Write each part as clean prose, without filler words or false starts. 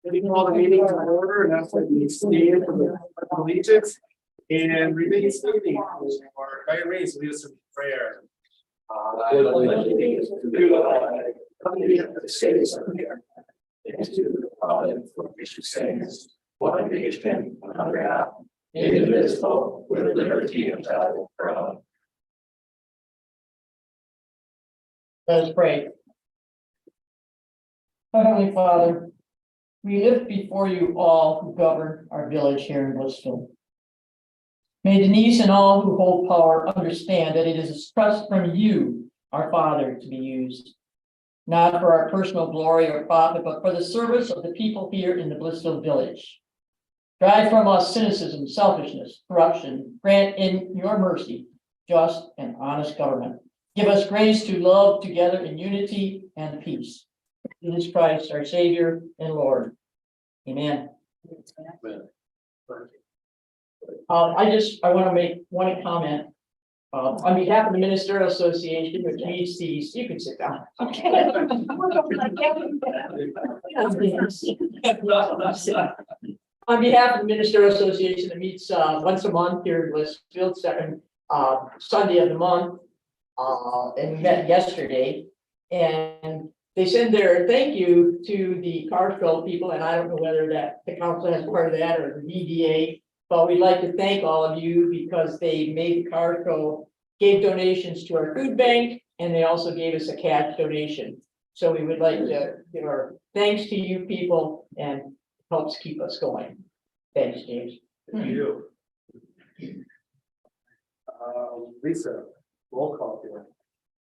We call the meeting to order, and that's what we stand for the allegiance and remain standing for Diane Reese lead us in prayer. I pledge allegiance to the flag of the United States of America, and to the republic for which it stands, one nation, under God, indivisible, with liberty and justice for all. Let us pray. Heavenly Father, we lift before you all who govern our village here in Blissfield. May Denise and all who hold power understand that it is a trust from you, our Father, to be used, not for our personal glory or profit, but for the service of the people here in the Blissfield village. Drive from us cynicism, selfishness, corruption. Grant in your mercy just and honest government. Give us grace to love together in unity and peace. Jesus Christ, our Savior and Lord. Amen. I want to make one comment. On behalf of the Ministerial Association, which meets these, you can sit down. On behalf of the Ministerial Association that meets once a month here in Blissfield, second Sunday of the month, and we met yesterday, and they send their thank you to the car show people, and I don't know whether that the council has part of that or the DDA, but we'd like to thank all of you because they made the car show, gave donations to our food bank, and they also gave us a cash donation. So we would like to give our thanks to you people, and helps keep us going. Thanks, James. Thank you. Lisa, roll call here.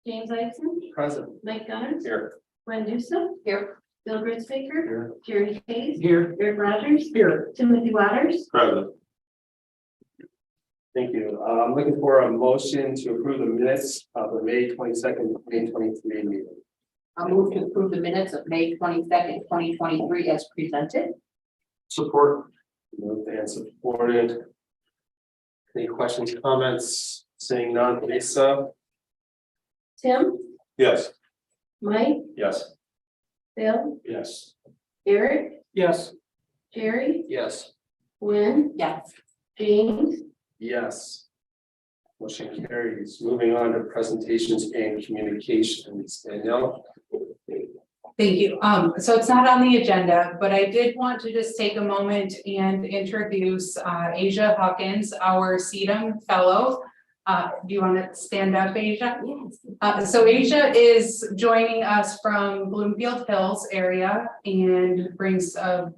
James Isaacson, Present. Mike Gunners, Here. Gwen Newsom, here, Bill Gritzbaker, Here. Jeremy Hayes, Here. Eric Rogers, Here. Timothy Waters, Present. Thank you. I'm looking for a motion to approve the minutes of the May 22nd, 2023 meeting. I'll move to approve the minutes of May 22nd, 2023 as presented. Support. Moved and supported. Any questions, comments? Seeing none, Lisa? Tim, Yes. Mike, Yes. Bill, Yes. Eric, Yes. Jerry, Yes. Gwen, Yes. James, Yes. Motion carries. Moving on to presentations and communications. Danielle? Thank you. So it's not on the agenda, but I did want to just take a moment and introduce Asia Hawkins, our CEDAM fellow. Do you want to stand up, Asia? Yes. So Asia is joining us from Bloomfield Hills area and brings a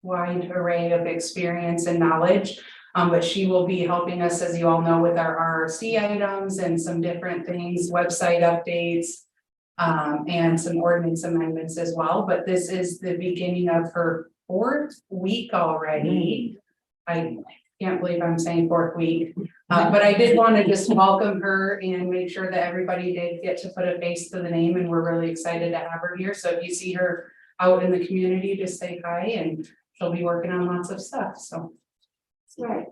wide array of experience and knowledge. But she will be helping us, as you all know, with our RRC items and some different things, website updates, and some ordinance amendments as well. But this is the beginning of her 4th week already. I can't believe I'm saying 4th week. But I did want to just welcome her and make sure that everybody did get to put a face to the name, and we're really excited to have her here. So if you see her out in the community, just say hi, and she'll be working on lots of stuff. So. right.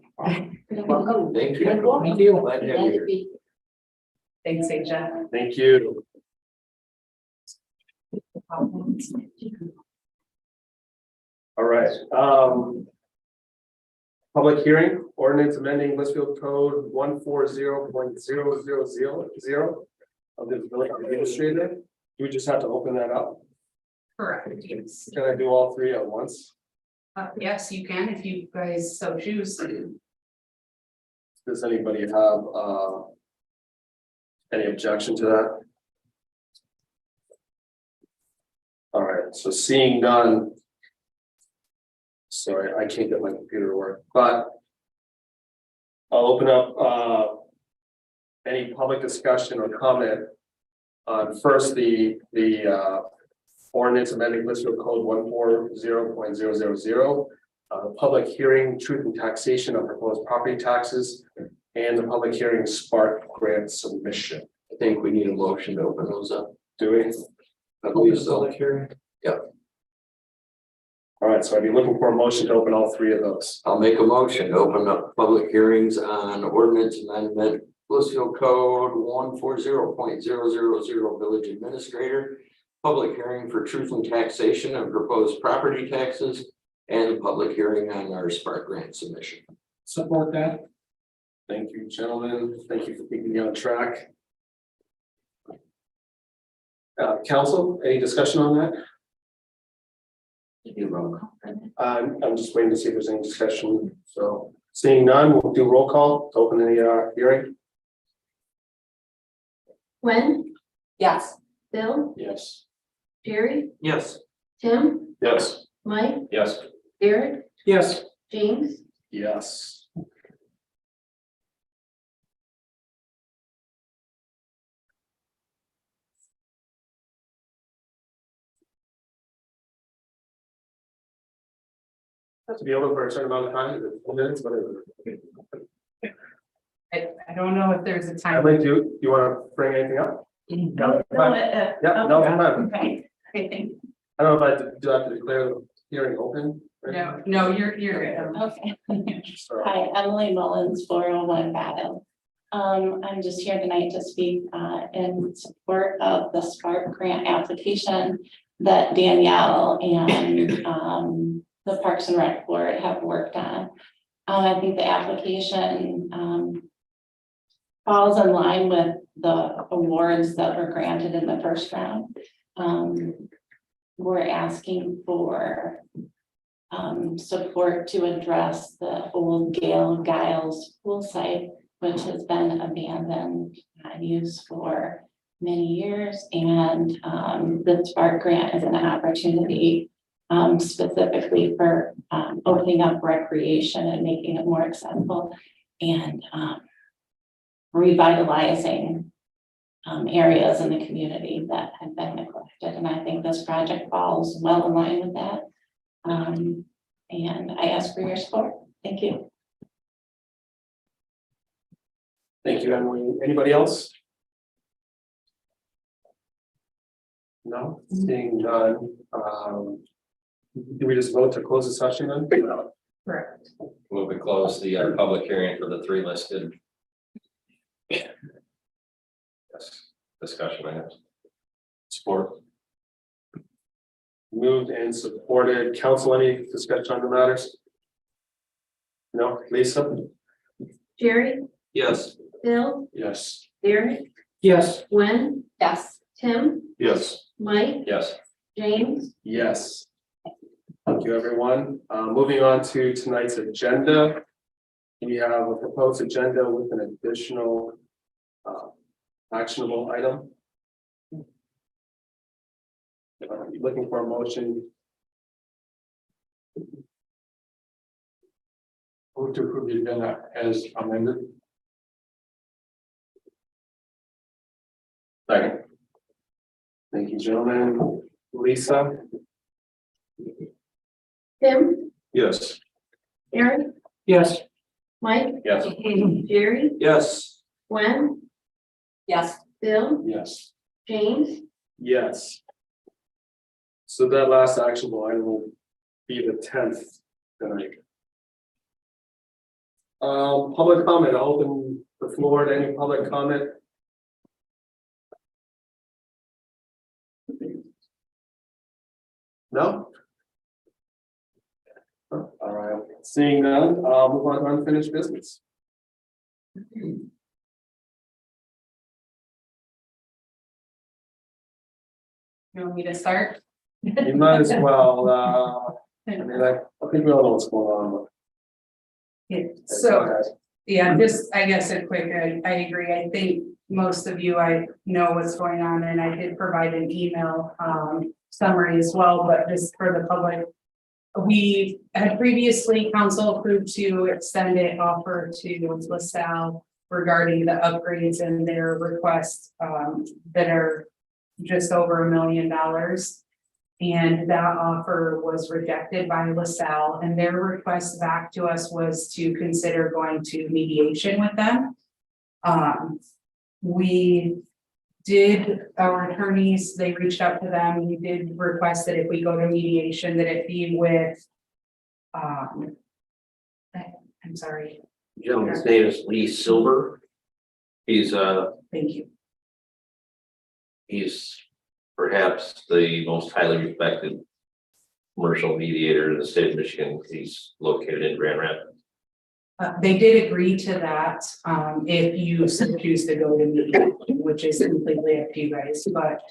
Welcome. Thank you. Thank you. Glad to have you here. Thanks, Asia. Thank you. All right. Public hearing, ordinance amending Blissfield Code 140.0000 of the village administrator. Do we just have to open that up? Correct. Can I do all three at once? Yes, you can if you guys so choose. Does anybody have any objection to that? All right, so seeing none. Sorry, I can't get my computer to work, but I'll open up any public discussion or comment on first the ordinance amending Blissfield Code 140.000, public hearing, truth and taxation of proposed property taxes, and the public hearing spark grant submission. I think we need a motion to open those up. Do we? I believe so. Yep. All right, so I'd be looking for a motion to open all three of those. I'll make a motion to open up public hearings on ordinance amendment Blissfield Code 140.000 village administrator public hearing for truth and taxation of proposed property taxes, and public hearing on our Spark grant submission. Support that. Thank you, gentlemen. Thank you for keeping me on track. Council, any discussion on that? I'm just waiting to see if there's any discussion. So seeing none, we'll do roll call to open the hearing. Gwen, Yes. Bill, Yes. Jerry, Yes. Tim, Yes. Mike, Yes. Eric, Yes. James, Yes. Have to be over for a certain amount of time, 4 minutes, whatever. I don't know if there's a I time. like you want to bring anything up? No, fine. Yeah, no, fine. Okay, I think, I don't know if I do have to declare the hearing open. no, you're good. Okay. So, Hi, Emily Mullins, 401 Battle. I'm just here tonight to speak in support of the Spark grant application that Danielle and the Parks and Rec Board have worked on. I think the application falls in line with the awards that were granted in the first round. We're asking for support to address the old Gale Giles pool site, which has been abandoned, not used for many years. And the Spark grant is an opportunity specifically for opening up recreation and making it more accessible and revitalizing areas in the community that have been neglected. And I think this project falls well in line with that. And I ask for your support. Thank you. thank you, Emily. Anybody else? No, seeing none. Do we just vote to close the session then? Correct. Move to close the public hearing for the 3 listed. Yes. Discussion items. Support. Moved and supported. Council, any discussion on the matters? No, Lisa? Jerry, Yes. Bill, Yes. Eric, Yes. Gwen, Yes. Tim, Yes. Mike, Yes. James, Yes. Thank you, everyone. Moving on to tonight's agenda. We have a proposed agenda with an additional actionable item. Looking for a motion. Move to approve the agenda as amended. Second. Thank you, gentlemen. Lisa? Tim, Yes. Eric, Yes. Mike, Yes. Jerry, Yes. Gwen, Yes. Bill, Yes. James, Yes. So that last actionable item will be the 10th tonight. Public comment, I'll open the floor to any public comment. No? All right, seeing none, move on to unfinished business. You want me to start? You might as well, I mean, I think we all know what's going on. Yeah, but- so, yeah, just, I guess a quick, I agree, I think most of you, I know what's going on, and I did provide an email, summary as well, but just for the public. We had previously council approved to extend it offer to LaSalle regarding the upgrades and their requests, that are just over $1 million. And that offer was rejected by LaSalle, and their request back to us was to consider going to mediation with them. We did, our attorneys, they reached out to them, we did request that if we go to mediation, that it be with, I'm sorry, Gentleman's name is Lee Silver. He's thank you. he's perhaps the most highly respected commercial mediator in the state of Michigan. He's located in Grand Rapids. They did agree to that, if you so choose to go to meeting, which is completely up to you guys, but.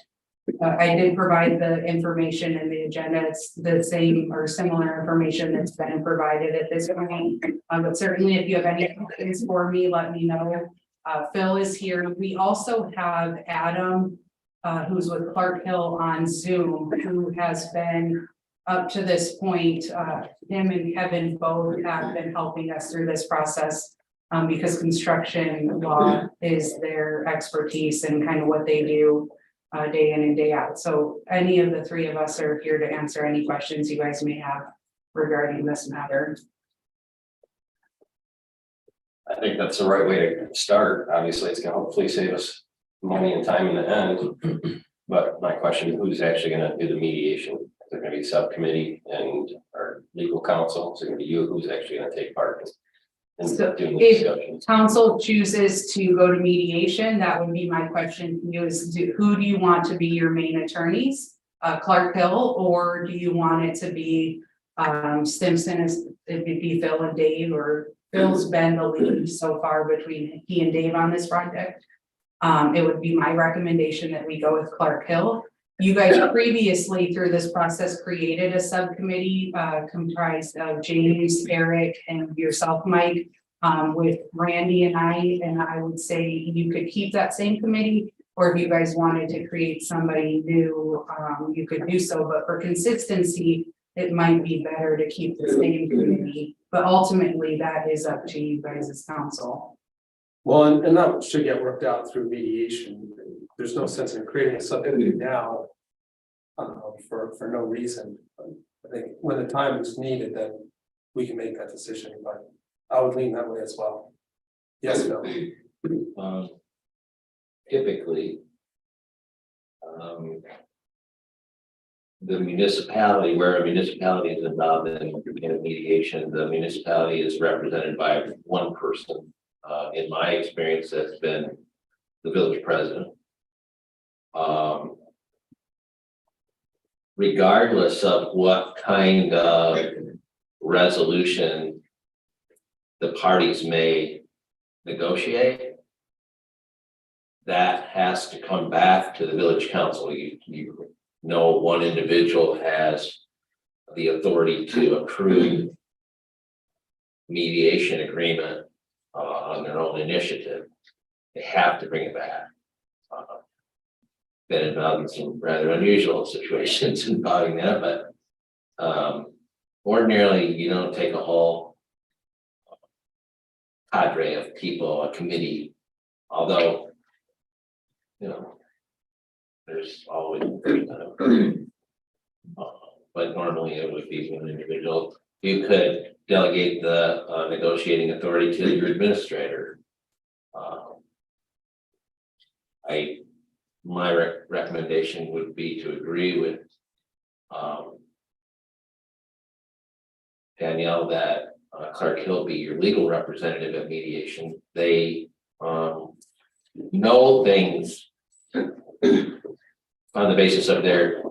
I did provide the information in the agenda. It's the same or similar information that's been provided at this point. But certainly if you have any questions for me, let me know. Phil is here. We also have Adam, who's with Clark Hill on Zoom, who has been up to this point, him and Kevin both have been helping us through this process. Because construction law is their expertise and kind of what they do. Day in and day out. So any of the three of us are here to answer any questions you guys may have regarding this matter. I think that's the right way to start. Obviously, it's gonna hopefully save us money and time in the end. But my question, who's actually gonna do the mediation? Is it gonna be subcommittee and our legal counsel? Is it gonna be you? Who's actually gonna take part in So doing the if discussions? council chooses to go to mediation, that would be my question to you is who do you want to be your main attorneys? Clark Hill, or do you want it to be Stimson, it'd be Phil and Dave, or Phil's been the lead so far between he and Dave on this project. It would be my recommendation that we go with Clark Hill. You guys previously through this process created a subcommittee comprised of James, Eric, and yourself, Mike, with Randy and I would say you could keep that same committee, or if you guys wanted to create somebody new, you could do so, but for consistency, it might be better to keep the same committee, but ultimately that is up to you guys as council. Well, and that should get worked out through mediation. There's no sense in creating a subcommittee now. For no reason. I think when the time is needed, then we can make that decision, but I would lean that way as well. Yes, no. Typically, the municipality, where a municipality is involved in a mediation, the municipality is represented by one person. In my experience, that's been the village president. Regardless of what kind of resolution the parties may negotiate, that has to come back to the village council. You know, one individual has the authority to approve mediation agreement on their own initiative. They have to bring it back. Been involved in some rather unusual situations involving that, but ordinarily you don't take a whole cadre of people, a committee, although you know there's always but normally it would be one individual. You could delegate the negotiating authority to your administrator. My recommendation would be to agree with Danielle that Clark Hill be your legal representative at mediation. They know things on the basis of their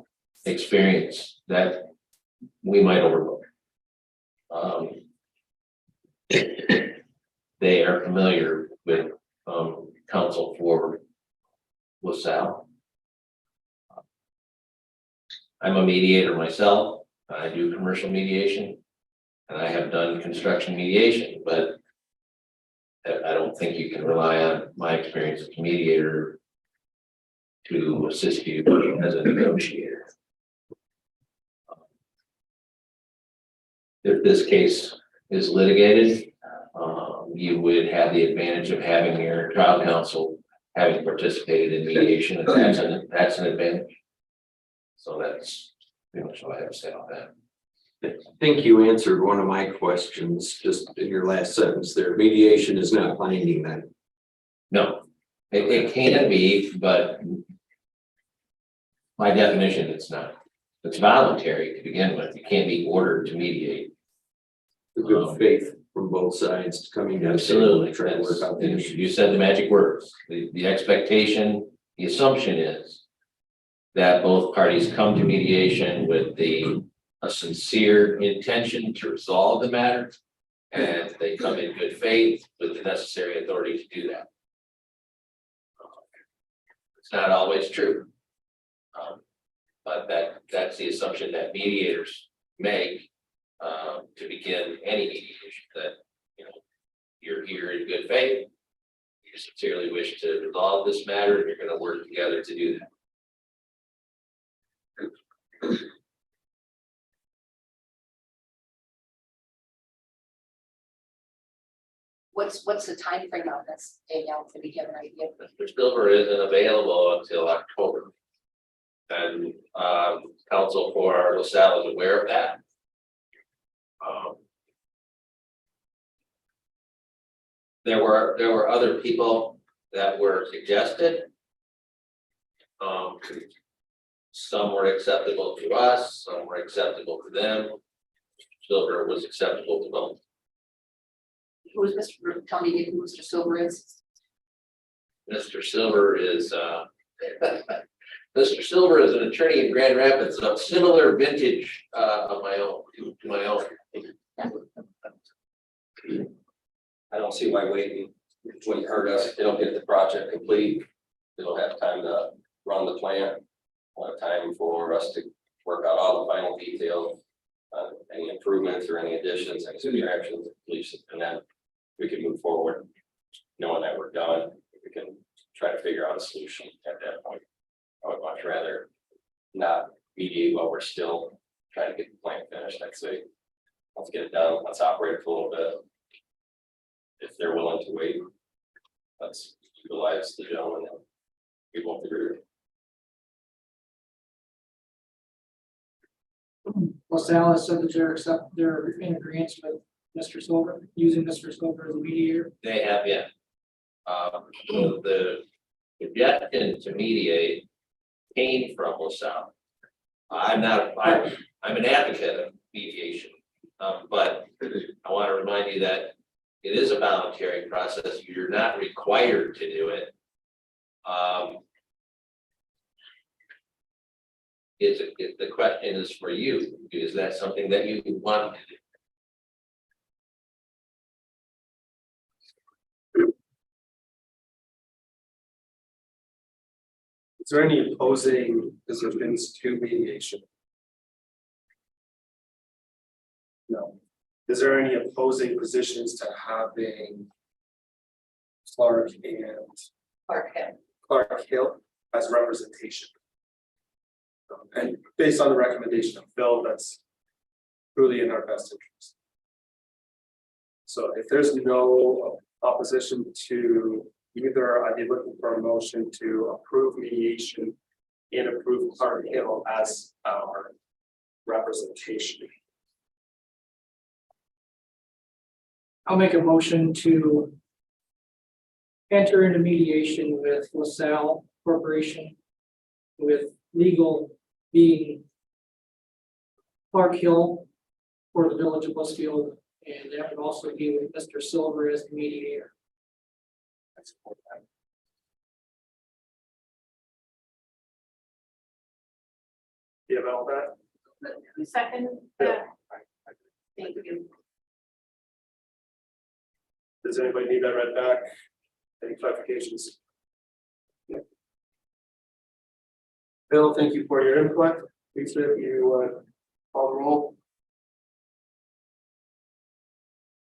experience that we might overlook. They are familiar with counsel for LaSalle. I'm a mediator myself. I do commercial mediation and I have done construction mediation, but I don't think you can rely on my experience as a mediator to assist you as a negotiator. If this case is litigated, you would have the advantage of having your trial counsel having participated in mediation, and that's an advantage. So that's pretty much what I have to say on that. I think you answered one of my questions just in your last sentence there. Mediation is not binding then. No, it can be, but by definition, it's not. It's voluntary to begin with. You can't be ordered to mediate. The good faith from both sides coming down. Absolutely. Try to work out the issue. You said the magic words. The expectation, the assumption is that both parties come to mediation with a sincere intention to resolve the matter. And they come in good faith with the necessary authority to do that. It's not always true. But that's the assumption that mediators make to begin any mediation, that, you know, you're here in good faith. You sincerely wish to resolve this matter, and you're going to work together to do that. What's the time frame on this, Danielle, to begin an idea? Mr. Silver isn't available until October. And counsel for LaSalle is aware of that. There were other people that were suggested. Some were acceptable to us, some were acceptable to them. Silver was acceptable to both. Who is Mr. Tell me who Mr. Silver is. Mr. Silver is Mr. Silver is an attorney in Grand Rapids of similar vintage of my own to my own. I don't see why waiting. When you heard us, they don't get the project complete. They don't have time to run the plant. We'll have time for us to work out all the final details, any improvements or any additions, any subtractions, completions, and then we can move forward. Knowing that we're done, we can try to figure out a solution at that point. I would much rather not mediate while we're still trying to get the plant finished. I'd say, let's get it done. Let's operate it for a little bit. If they're willing to wait, let's utilize the gentleman that we won't agree. LaSalle has said that they're in agreement with Mr. Silver, using Mr. Silver as a mediator. They have, yeah. The suggestion to mediate came from LaSalle. I'm an advocate of mediation, but I want to remind you that it is a voluntary process. You're not required to do it. The question is for you. Is that something that you want to do? Is there any opposing positions to mediation? No. Is there any opposing positions to having Clark Hill as representation? And based on the recommendation of Phil, that's truly in our best interest. So if there's no opposition to either, I'd be looking for a motion to approve mediation and approve Clark Hill as our representation. I'll make a motion to enter into mediation with LaSalle Corporation, with legal being Clark Hill for the village of Blissfield, and that would also be with Mr. Silver as the mediator. You have all that? Second. Yeah. Thank you. Does anybody need that read back? Any clarifications? Yeah. Bill, thank you for your input. Lisa, if you call the roll.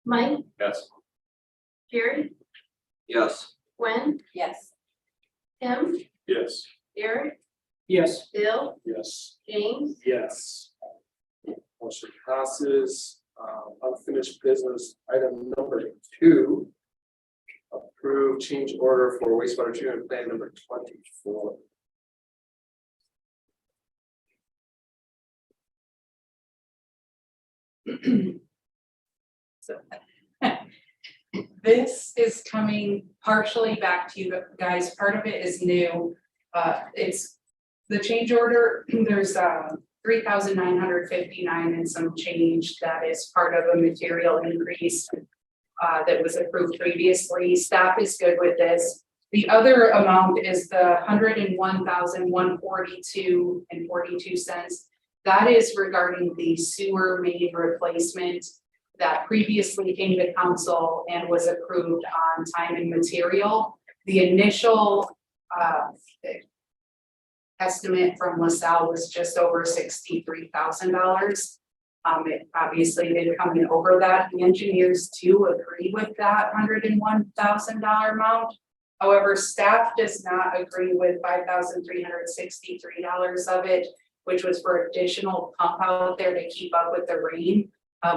Mike, Yes. Jerry, Yes. Gwen, Yes. Tim, Yes. Eric, Yes. Bill, Yes. James, Yes. Motion passes. Unfinished business item number 2. Approve change order for wastewater treatment plant number 24. So this is coming partially back to you guys. Part of it is new. It's the change order. There's $3,959 and some change that is part of a material increase that was approved previously. Staff is good with this. The other amount is the 101,142.42. That is regarding the sewer main replacement that previously came to council and was approved on time and material. The initial estimate from LaSalle was just over $63,000. It obviously did come in over that. The engineers too agree with that $101,000 amount. However, staff does not agree with $5,363 of it, which was for additional pump out there to keep up with the rain.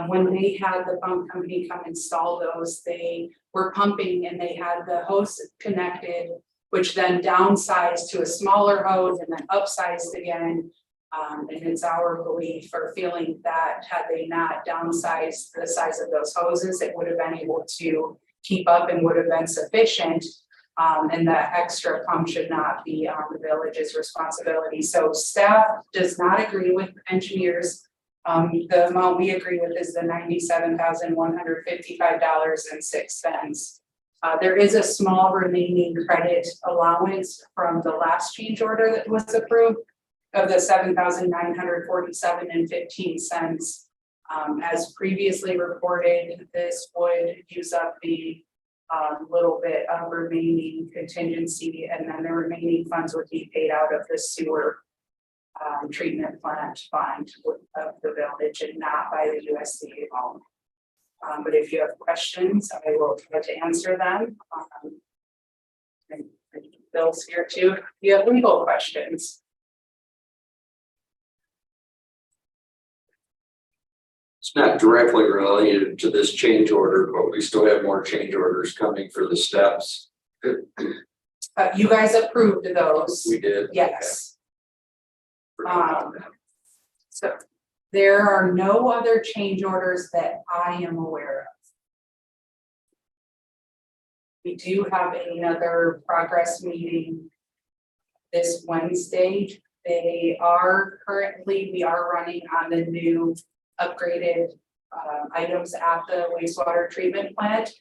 When they had the pump company come install those, they were pumping and they had the hose connected, which then downsized to a smaller hose and then upsized again. And it's our belief or feeling that had they not downsized the size of those hoses, it would have been able to keep up and would have been sufficient. And that extra pump should not be on the village's responsibility. So staff does not agree with engineers. The amount we agree with is the $97,155.06. There is a small remaining credit allowance from the last change order that was approved of the $7,947.15. As previously reported, this would use up the little bit of remaining contingency, and then the remaining funds would be paid out of the sewer treatment plant fund of the village and not by the USDA loan. But if you have questions, I will try to answer them. And Bill's here too. If you have legal questions. It's not directly related to this change order, but we still have more change orders coming for the steps. You guys approved those. We did. Yes. So there are no other change orders that I am aware of. We do have another progress meeting this Wednesday. We are running on the new upgraded items at the wastewater treatment plant.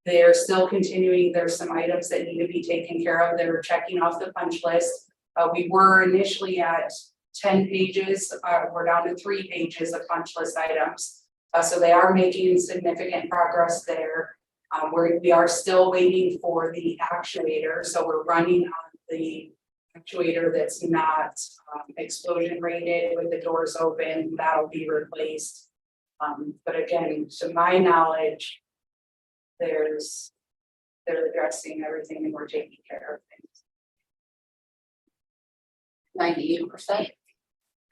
They're still continuing. There's some items that need to be taken care of. They're checking off the punch list. We were initially at 10 pages, we're down to 3 pages of punch list items. So they are making significant progress there. We are still waiting for the actuator. So we're running on the actuator that's not explosion rated with the doors open. That'll be replaced. But again, to my knowledge, they're addressing everything and we're taking care of things. 98%.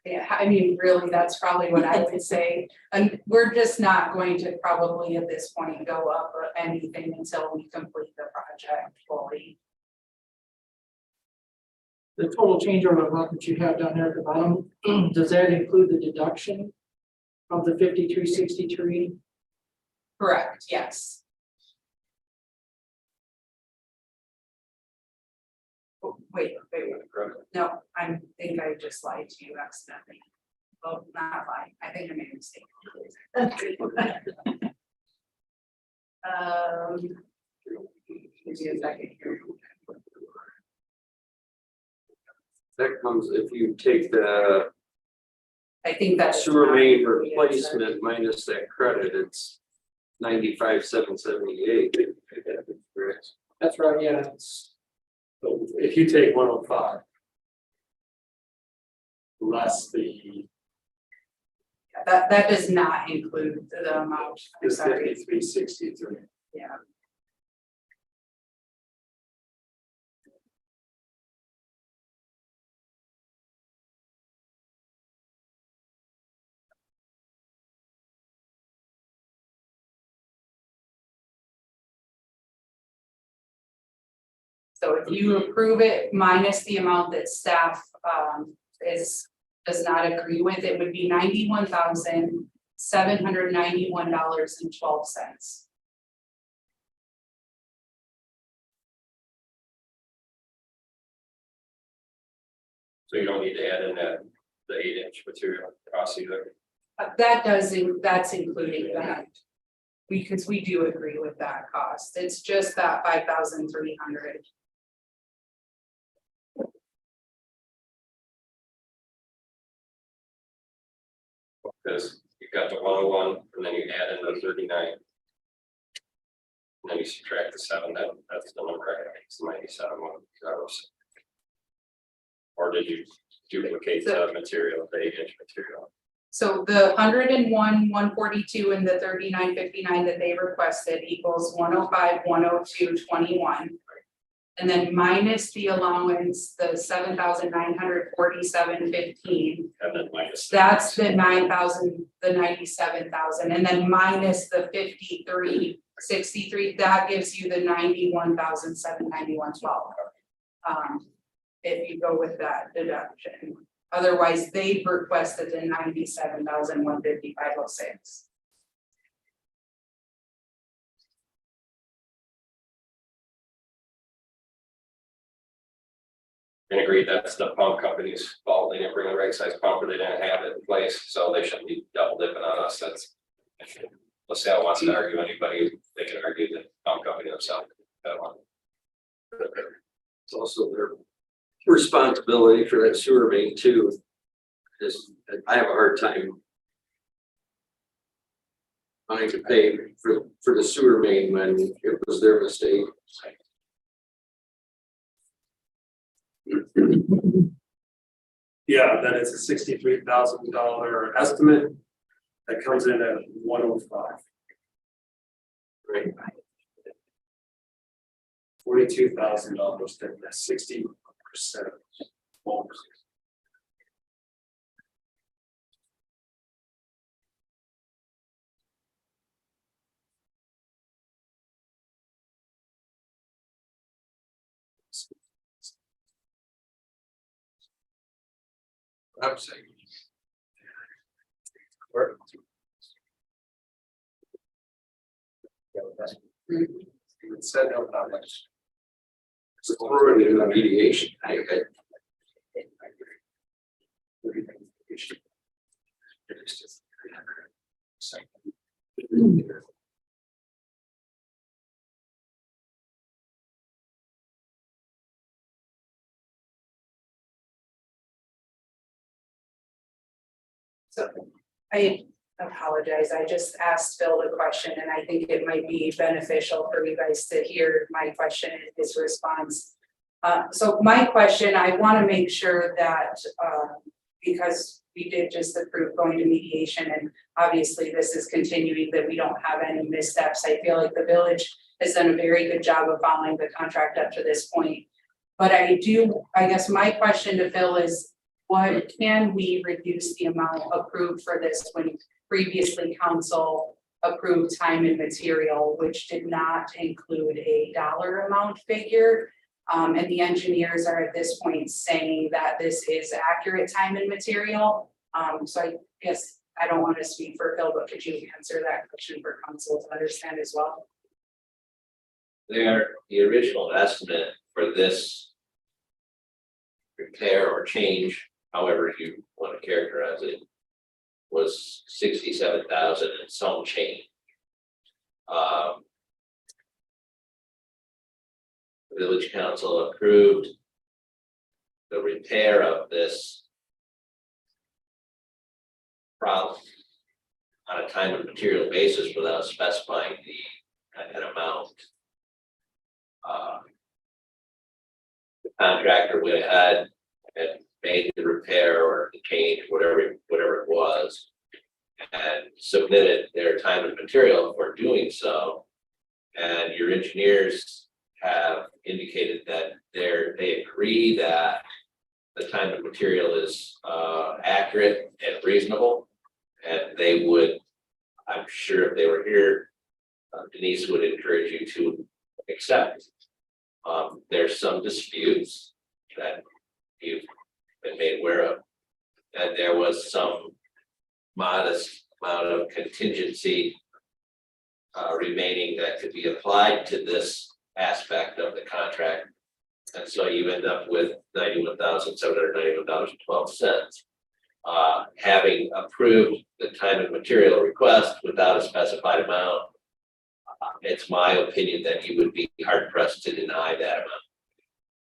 Yeah, I mean, really, that's probably what I would say. And we're just not going to probably at this point go up or anything until we complete the project fully. The total change order amount that you have down there at the bottom, does that include the deduction of the 5363? Correct, yes. Oh, wait. No, I think I just lied to you accidentally. Well, not lie. I think I made a mistake. Give me a second here. That comes if you take the I think that's sewer main replacement minus that credit, it's 95,778. That's right, yeah. So if you take 105. Less the that does not include the amount. I'm sorry. 5363. Yeah. So if you approve it minus the amount that staff does not agree with, it would be $91,791.12. So you don't need to add in the 8-inch material cost either. That's including that. Because we do agree with that cost. It's just that 5,300. Because you've got the long one, and then you add in the 39. And then you subtract the 7, that's the number I think, it's the 97 one. Or did you duplicate the material, the 8-inch material? So the 101, 142 and the 3959 that they requested equals 105, 102, 21. And then minus the allowance, the 7,947.15. And then minus. That's the 9,000, the 97,000, and then minus the 5363, that gives you the 91,791.12. If you go with that deduction, otherwise they requested the 97,155.06. And agreed, that's the pump company's fault, they didn't bring the right size pump, or they didn't have it in place, so they shouldn't be double dipping on us, that's. Let's say I wants to argue anybody, they can argue the pump company themselves, that one. It's also their responsibility for that sewer main too. Is, I have a hard time wanting to pay for the sewer main when it was their mistake. Yeah, that is a $63,000 estimate. That comes in at 105. Right. $42,000, that's 60%. I'm saying. Said no comment. So throw it in a mediation. So I apologize, I just asked Phil the question and I think it might be beneficial for you guys to hear my question and his response. So my question, I want to make sure that because we did just approve going to mediation and obviously this is continuing, that we don't have any missteps. I feel like the village has done a very good job of following the contract up to this point. But I guess my question to Phil is, what can we reduce the amount approved for this when previously council approved time and material, which did not include a dollar amount figure? And the engineers are at this point saying that this is accurate time and material. So I guess I don't want to speak for Phil, but could you answer that question for council to understand as well? The original estimate for this repair or change, however you want to characterize it, was 67,000 and some change. The village council approved the repair of this problem on a time and material basis without specifying an amount. The contractor went ahead and made the repair or the change, whatever it was, and submitted their time and material for doing so. And your engineers have indicated that they agree that the time and material is accurate and reasonable, and they would, I'm sure if they were here, Denise would encourage you to accept. There's some disputes that you've been made aware of, and there was some modest amount of contingency remaining that could be applied to this aspect of the contract, and so you end up with $91,791.12. Having approved the time and material request without a specified amount, it's my opinion that you would be hard pressed to deny that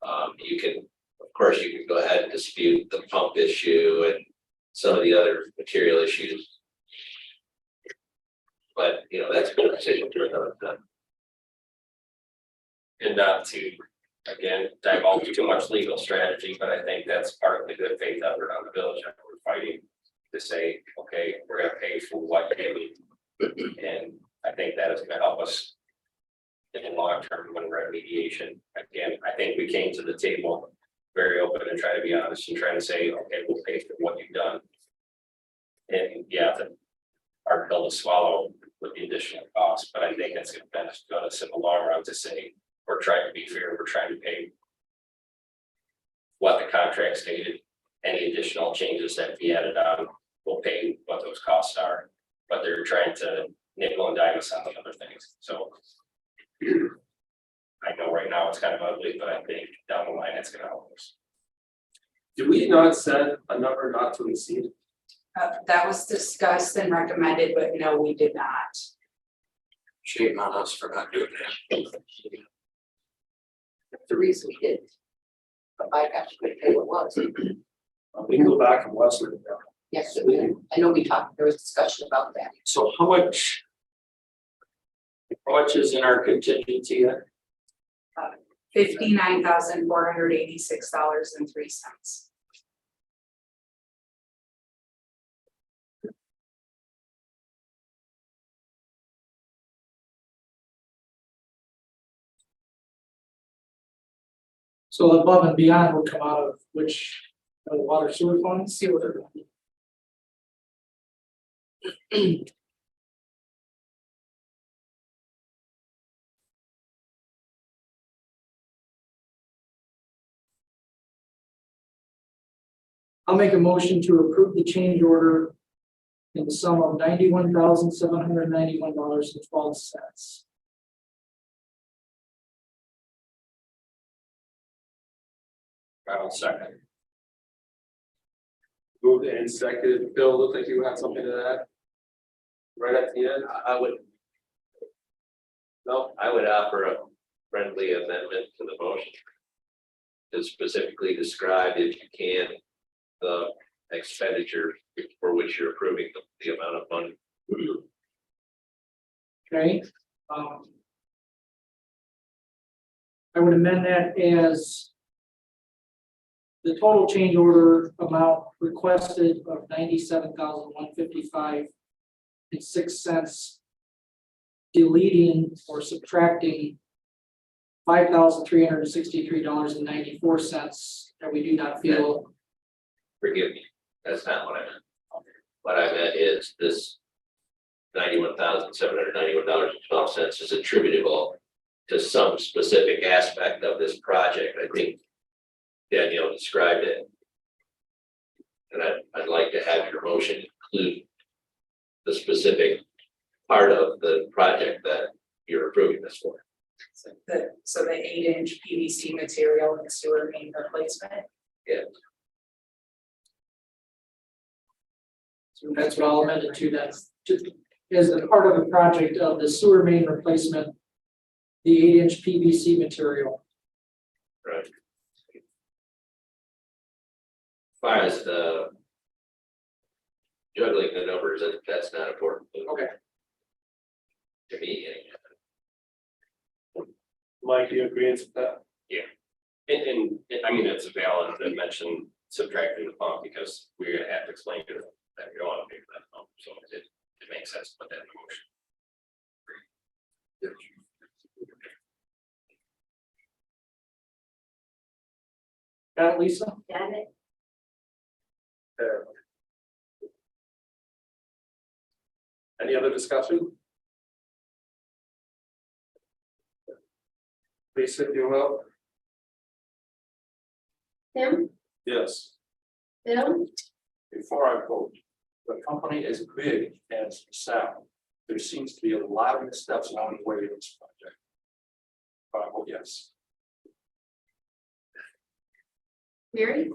amount. You can, of course, you can go ahead and dispute the pump issue and some of the other material issues But, you know, that's a good decision to another time. And not to, again, divulge too much legal strategy, but I think that's part of the good faith effort on the village that we're fighting to say, okay, we're gonna pay for what you need. And I think that is gonna help us in the long term when we're at mediation. Again, I think we came to the table very open and try to be honest and trying to say, okay, we'll pay for what you've done. And yeah, the our pill to swallow with the additional cost, but I think it's gonna benefit us in the long run to say, we're trying to be fair, we're trying to pay what the contract stated, any additional changes that be added on, we'll pay what those costs are, but they're trying to nickel and dime us on the other things, so. I know right now it's kind of ugly, but I think down the line it's gonna help us. Do we not set a number not to exceed? That was discussed and recommended, but no, we did not. Shame on us for not doing that. The reason we did. But I actually couldn't pay what was. We can go back and watch it. Yes, I know we talked, there was discussion about that. So how much is in our contingency then? $59,486.03. So above and beyond will come out of which, the water sewer fund? Sewer. I'll make a motion to approve the change order in the sum of $91,791.12. I'll second. Moved and seconded. Bill, looked like you had something to that. Right at the end? I would, No? I would offer a friendly amendment to the motion. To specifically describe, if you can, the expenditure for which you're approving the amount of money. Okay. I would amend that as the total change order amount requested of $97,155.06, deleting or subtracting $5,363.94 that we do not feel. Forgive me, that's not what I meant. What I meant is this $91,791.12 is attributable to some specific aspect of this project. I think Danielle described it. And I'd like to have your motion include the specific part of the project that you're approving this for. So the 8-inch PVC material and sewer main replacement. So that's what I'll amend it to, that's as a part of the project of the sewer main replacement, the 8-inch PVC material. Right. As far as the juggling the numbers, that's not important. Okay. To me, anyway. Mike, do you agree with that? And I mean, it's valid to mention subtracting the pump because we're gonna have to explain to them that we don't want to pay for that pump, so it makes sense to put that in the motion. Got it, Lisa? Got it. Any other discussion? Lisa, if you will. Tim, Yes. Bill, Before I vote, the company as big as South, there seems to be a lot of missteps along the way in this project. But I vote yes. Mary,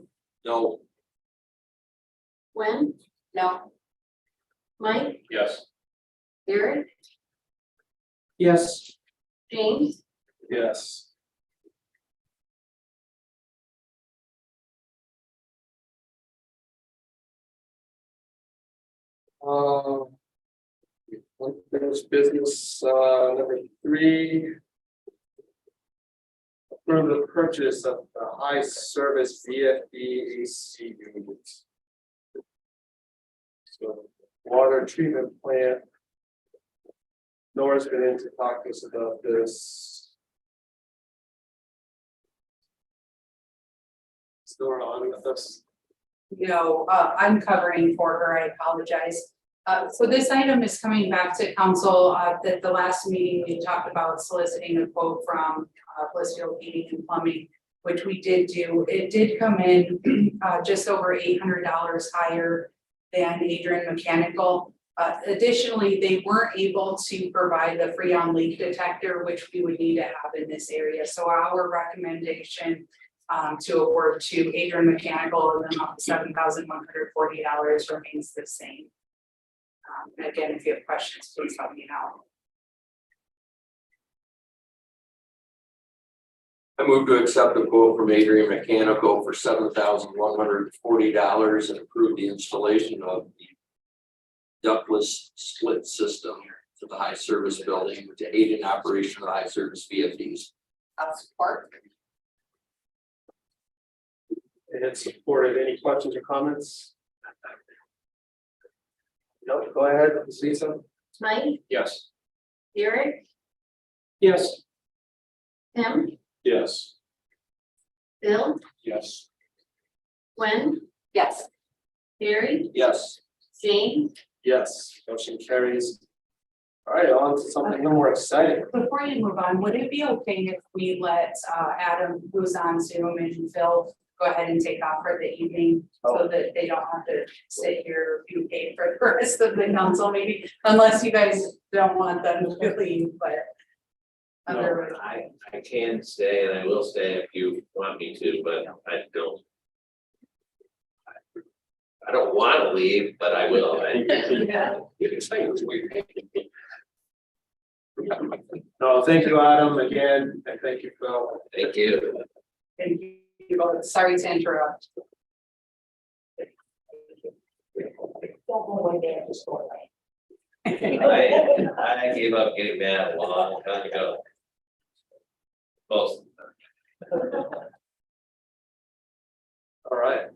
No. Gwen, No, Mike, Yes. Eric, Yes. James, Yes. Unfinished business, number 3. Approve the purchase of the high service VFD AC units. So water treatment plant. Nora's been in to talk to us about this. Is Nora on with us? No, I'm covering for her, I apologize. So this item is coming back to council, at the last meeting, we talked about soliciting a quote from Blissfield Heating and Plumbing, which we did do. It did come in just over $800 higher than Adrian Mechanical. Additionally, they weren't able to provide the freon leak detector, which we would need to have in this area. So our recommendation to award to Adrian Mechanical and then up to $7,140 remains the same. And again, if you have questions, please let me know. I move to accept the quote from Adrian Mechanical for $7,140 and approve the installation of the ductless split system to the high service building to aid in operation of the high service VFDs. Support. And it's supported. Any questions or comments? No, go ahead, Lisa. Mike, Yes. Derek, Yes. Tim, Yes. Bill, Yes. Gwen, Yes. Barry, Yes. James. Yes, motion carries. All right, on to something a little more exciting. Before you move on, would it be okay if we let Adam, who's on Zoom, and Phil go ahead and take off for the evening so that they don't have to sit here being paid for the rest of the council meeting, unless you guys don't want them to leave, but No, otherwise. I can stay and I will stay if you want me to, but I don't. I don't want to leave, but I will. Yeah. You can say it's weird. No, thank you, Adam, again, and thank you, Phil. Thank you. Thank you both. Sorry to interrupt. I gave up getting mad a long time ago. Most. All right,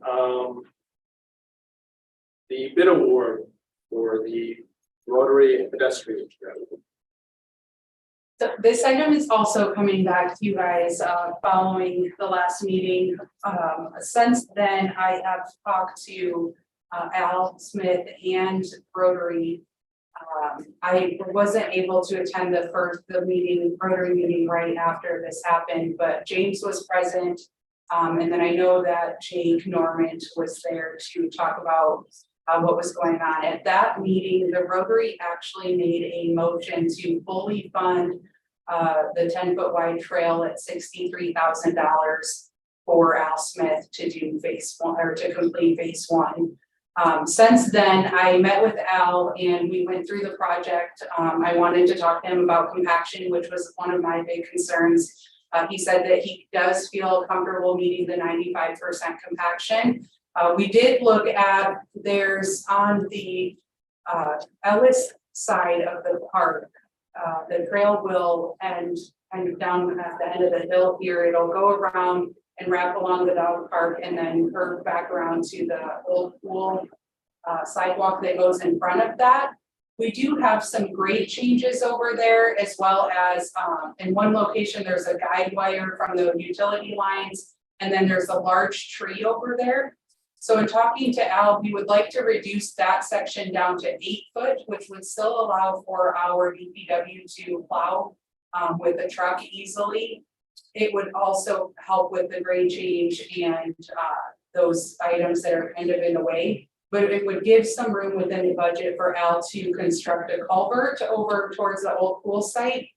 the bid award for the Rotary pedestrian trail. So this item is also coming back to you guys, following the last meeting. Since then, I have talked to Al Smith and Rotary. I wasn't able to attend the Rotary meeting right after this happened, but James was present. And then I know that Jake Norman was there to talk about what was going on. At that meeting, the Rotary actually made a motion to fully fund the 10-foot wide trail at $63,000 for Al Smith to do phase 1 or to complete phase 1. Since then, I met with Al and we went through the project. I wanted to talk to him about compaction, which was one of my big concerns. He said that he does feel comfortable meeting the 95% compaction. We did look at, there's on the Ellis side of the park, the trail will end kind of down at the end of the hill here. It'll go around and wrap along the dog park and then curve back around to the old pool sidewalk that goes in front of that. We do have some grade changes over there, as well as in one location, there's a guide wire from the utility lines, and then there's a large tree over there. So in talking to Al, we would like to reduce that section down to 8 foot, which would still allow for our DPW to plow with a truck easily. It would also help with the grade change and those items that are kind of in the way. But it would give some room within the budget for Al to construct a culvert over towards the old pool site.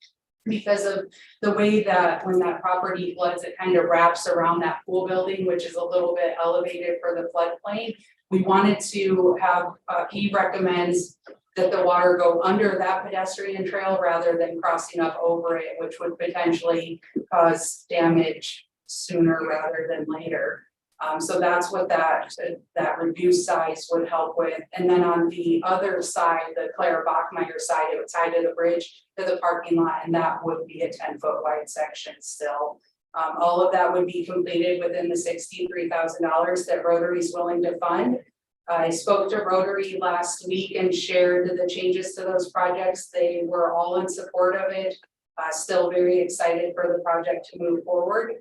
Because of the way that when that property floods, it kind of wraps around that pool building, which is a little bit elevated for the floodplain. We wanted to have, he recommends that the water go under that pedestrian trail rather than crossing up over it, which would potentially cause damage sooner rather than later. So that's what that reduced size would help with. And then on the other side, the Clara Bachmeyer side, it would tie to the bridge to the parking lot, and that would be a 10-foot wide section still. All of that would be completed within the $63,000 that Rotary is willing to fund. I spoke to Rotary last week and shared the changes to those projects. They were all in support of it. Still very excited for the project to move forward.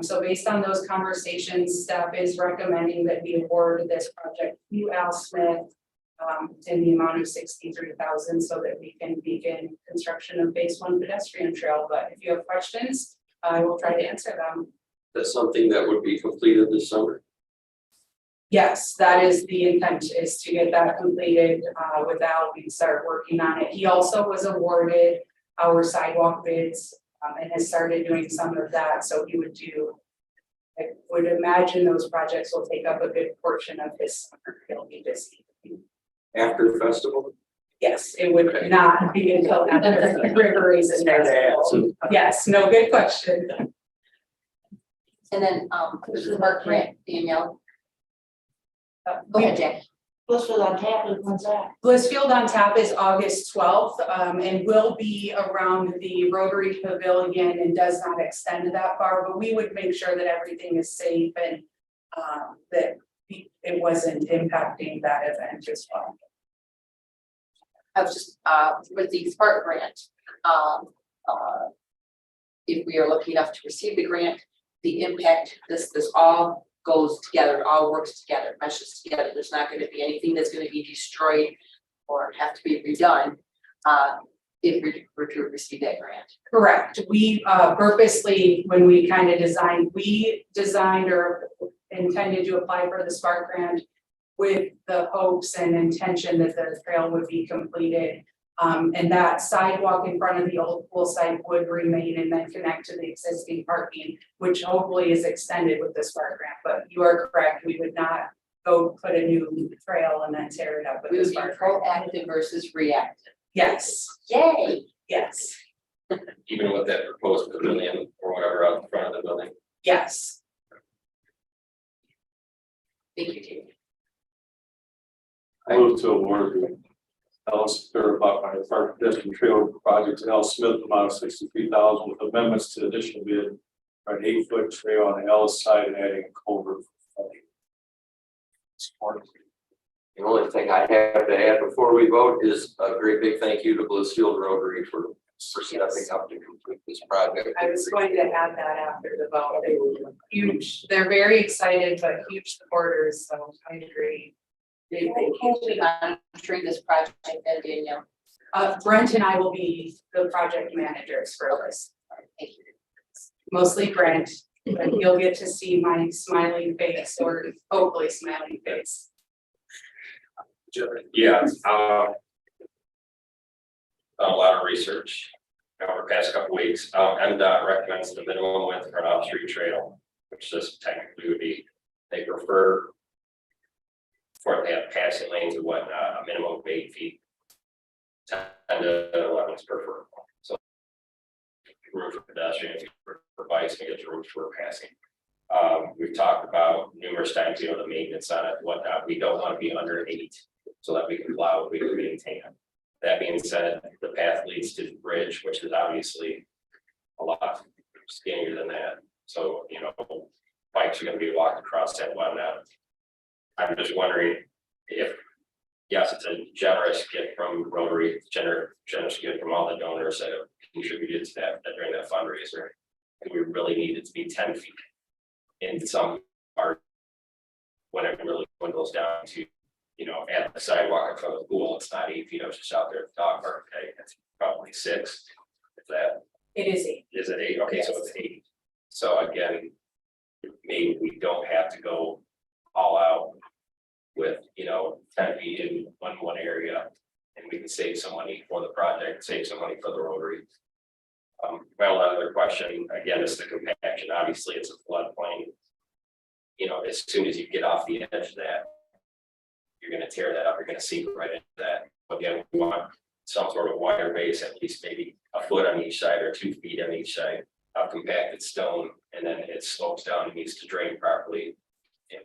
So based on those conversations, staff is recommending that we award this project to Al Smith in the amount of $63,000 so that we can begin construction of phase 1 pedestrian trail. But if you have questions, I will try to answer them. That's something that would be completed this summer. Yes, that is the intent, is to get that completed with Al. We start working on it. He also was awarded our sidewalk bids and has started doing some of that. So he would do, I would imagine those projects will take up a good portion of his summer. He'll be busy. After festival? Yes, it would not be until after River Races Festival. Yes, no, good question. And then, this is our grant, Danielle. Go ahead, Jack. Blissfield on tap, when's that? Blissfield on tap is August 12th, and will be around the Rotary Pavilion and does not extend that far, but we would make sure that everything is safe and that it wasn't impacting that event as well. I was just, with the Spark grant, if we are lucky enough to receive the grant, the impact, this all goes together, it all works together, meshes together. There's not going to be anything that's going to be destroyed or have to be redone if we were to receive that grant. Correct. We purposely, when we kind of designed or intended to apply for the Spark grant with the hopes and intention that the trail would be completed. And that sidewalk in front of the old pool site would remain and then connect to the existing parking, which hopefully is extended with the Spark grant. But you are correct, we would not go put a new trail and then tear it up with We the would be Spark grant. proactive versus reactive. Yes, Yay! yes, Even with that proposed pavilion or whatever out in front of the building. yes. Thank you, Dave. I move to award the Ellis Third Buckeye Park Pedestrian Trail Project to L Smith, amount of $63,000 with amendments to additional bid for an 8-foot trail on the Ellis side and adding a culvert. The only thing I have to add before we vote is a great big thank you to Blissfield Rotary for stepping up to complete this project. I was going to add that after the vote. They were huge, they're very excited, but huge supporters, so I agree. Dave, thank you. We'll be monitoring this project and Danielle. Brent and I will be the project managers for this. Thank you. Mostly Brent, but you'll get to see my smiling face or hopefully smiling face. Yeah, done a lot of research over the past couple weeks. MDOT recommends the minimum width for an off-street trail, which this technically would be, they prefer for they have passing lanes of what, a minimum of 8 feet. 10 to 11 is preferred. So room for pedestrians, for bikes, and get room for passing. We've talked about numerous times, you know, the maintenance on it, whatnot. We don't want to be under 8 so that we can plow, we can maintain it. That being said, the path leads to the bridge, which is obviously a lot skinnier than that. So, you know, bikes are going to be walked across that whatnot. I'm just wondering if, yes, it's a generous gift from Rotary, generous gift from all the donors that have contributed to that during that fundraiser. And we really need it to be 10 feet in some part when it really dwindles down to, you know, at the sidewalk in front of the pool. It's not 8 feet. I was just out there at the dog park. Okay, it's probably 6. If that It is 8. is it 8? Okay, so it's 8. So again, maybe we don't have to go all out with, you know, 10 feet in one area, and we can save some money for the project, save some money for the Rotary. Well, another question again is the compaction. Obviously, it's a floodplain. You know, as soon as you get off the edge of that, you're going to tear that up. You're going to sink right into that. Again, we want some sort of wire base, at least maybe a foot on each side or 2 feet on each side of compacted stone, and then it slopes down and needs to drain properly. and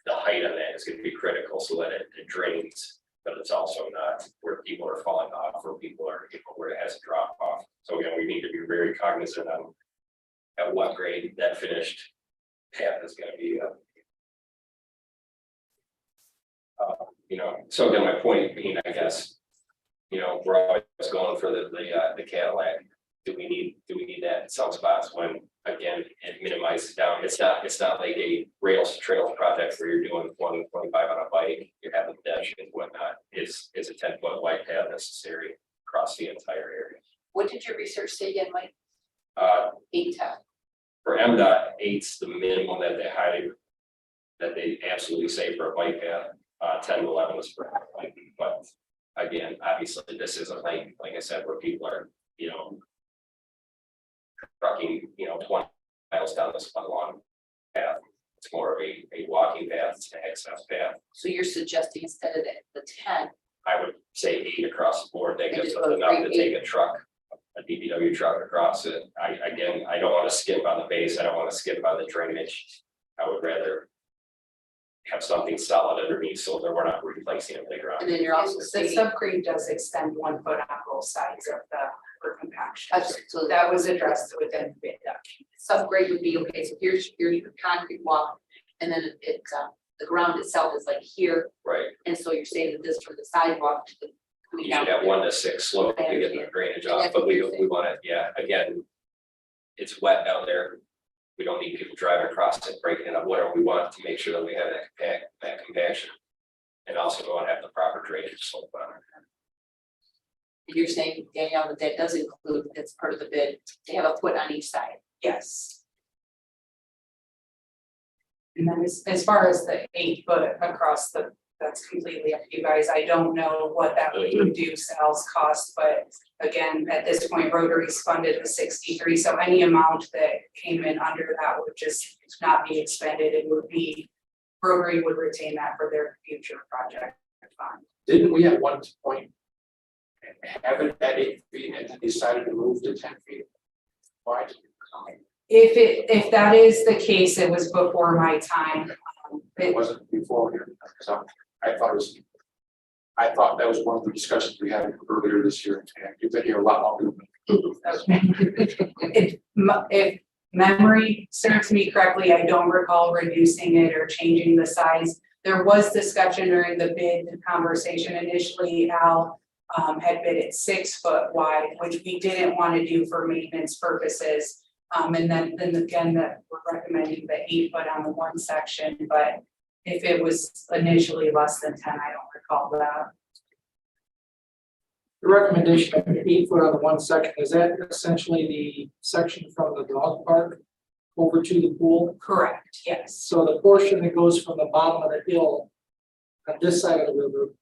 the height on that is gonna be critical so that it drains, but it's also not where people are falling off, or people are, where it has a drop off. So again, we need to be very cognizant on at what grade that finished path is gonna be. So again, my point being, I guess, we're always going for the Cadillac. Do we need that in some spots when, again, it minimizes down, it's not like a rails to trails project where you're doing 20, 25 on a bike, you're having dash and whatnot, is a 10-foot wide path necessary across the entire area. What did your research say again, Mike? 8 to. For MDOT, 8's the minimum that they absolutely say for a bike path. 10 to 11 is for a bike, but again, obviously this isn't like I said, where people are, trucking, 20 miles down this one long path. It's more of a walking path, it's an access path. So you're suggesting instead of the 10, I would say 8 across the board. That gives just us go enough to straight take a truck, a DPW truck across it. I don't want to skip on the base. I don't want to skip on the drainage. I would rather have something solid underneath so that we're not replacing a bigger. and then you're also The saying, subgrade does extend 1 foot on both sides of the for compaction. so That was addressed within the bid document. subgrade would be, okay, so here's your concrete walk, and then the ground itself is like here, Right. and so you're saying that this from the sidewalk to the. coming You should down have 1 to 6 slope to get the drainage off, but we want to, again, it's wet down there. We don't need people driving across it, breaking up whatever we want to make sure that we have that compaction. And also we want to have the proper drainage slope on it. You're saying, Danielle, that does include, that's part of the bid, to have a foot on each side. Yes. And then as far as the 8 foot across that's completely up to you guys. I don't know what that would reduce Al's cost, but again, at this point, Rotary's funded the 63, so any amount that came in under that would just not be expended. It would be, Rotary would retain that for their future project fund. Didn't we at one point have it at 8 feet and then decided to move to 10 feet? Why? If that is the case, it was before my time. It wasn't before here, because I thought that was one of the discussions we had earlier this year, and you've been here a lot longer than me. If memory serves me correctly, I don't recall reducing it or changing the size. There was discussion during the bid conversation. Initially, Al had bid it 6 foot wide, which we didn't want to do for maintenance purposes. And then again, that we're recommending the 8 foot on the one section, but if it was initially less than 10, I don't recall that. The recommendation of 8 foot on the one section, is that essentially the section from the dog park over to the pool? Correct, yes. So the portion that goes from the bottom of the hill on this side of the river,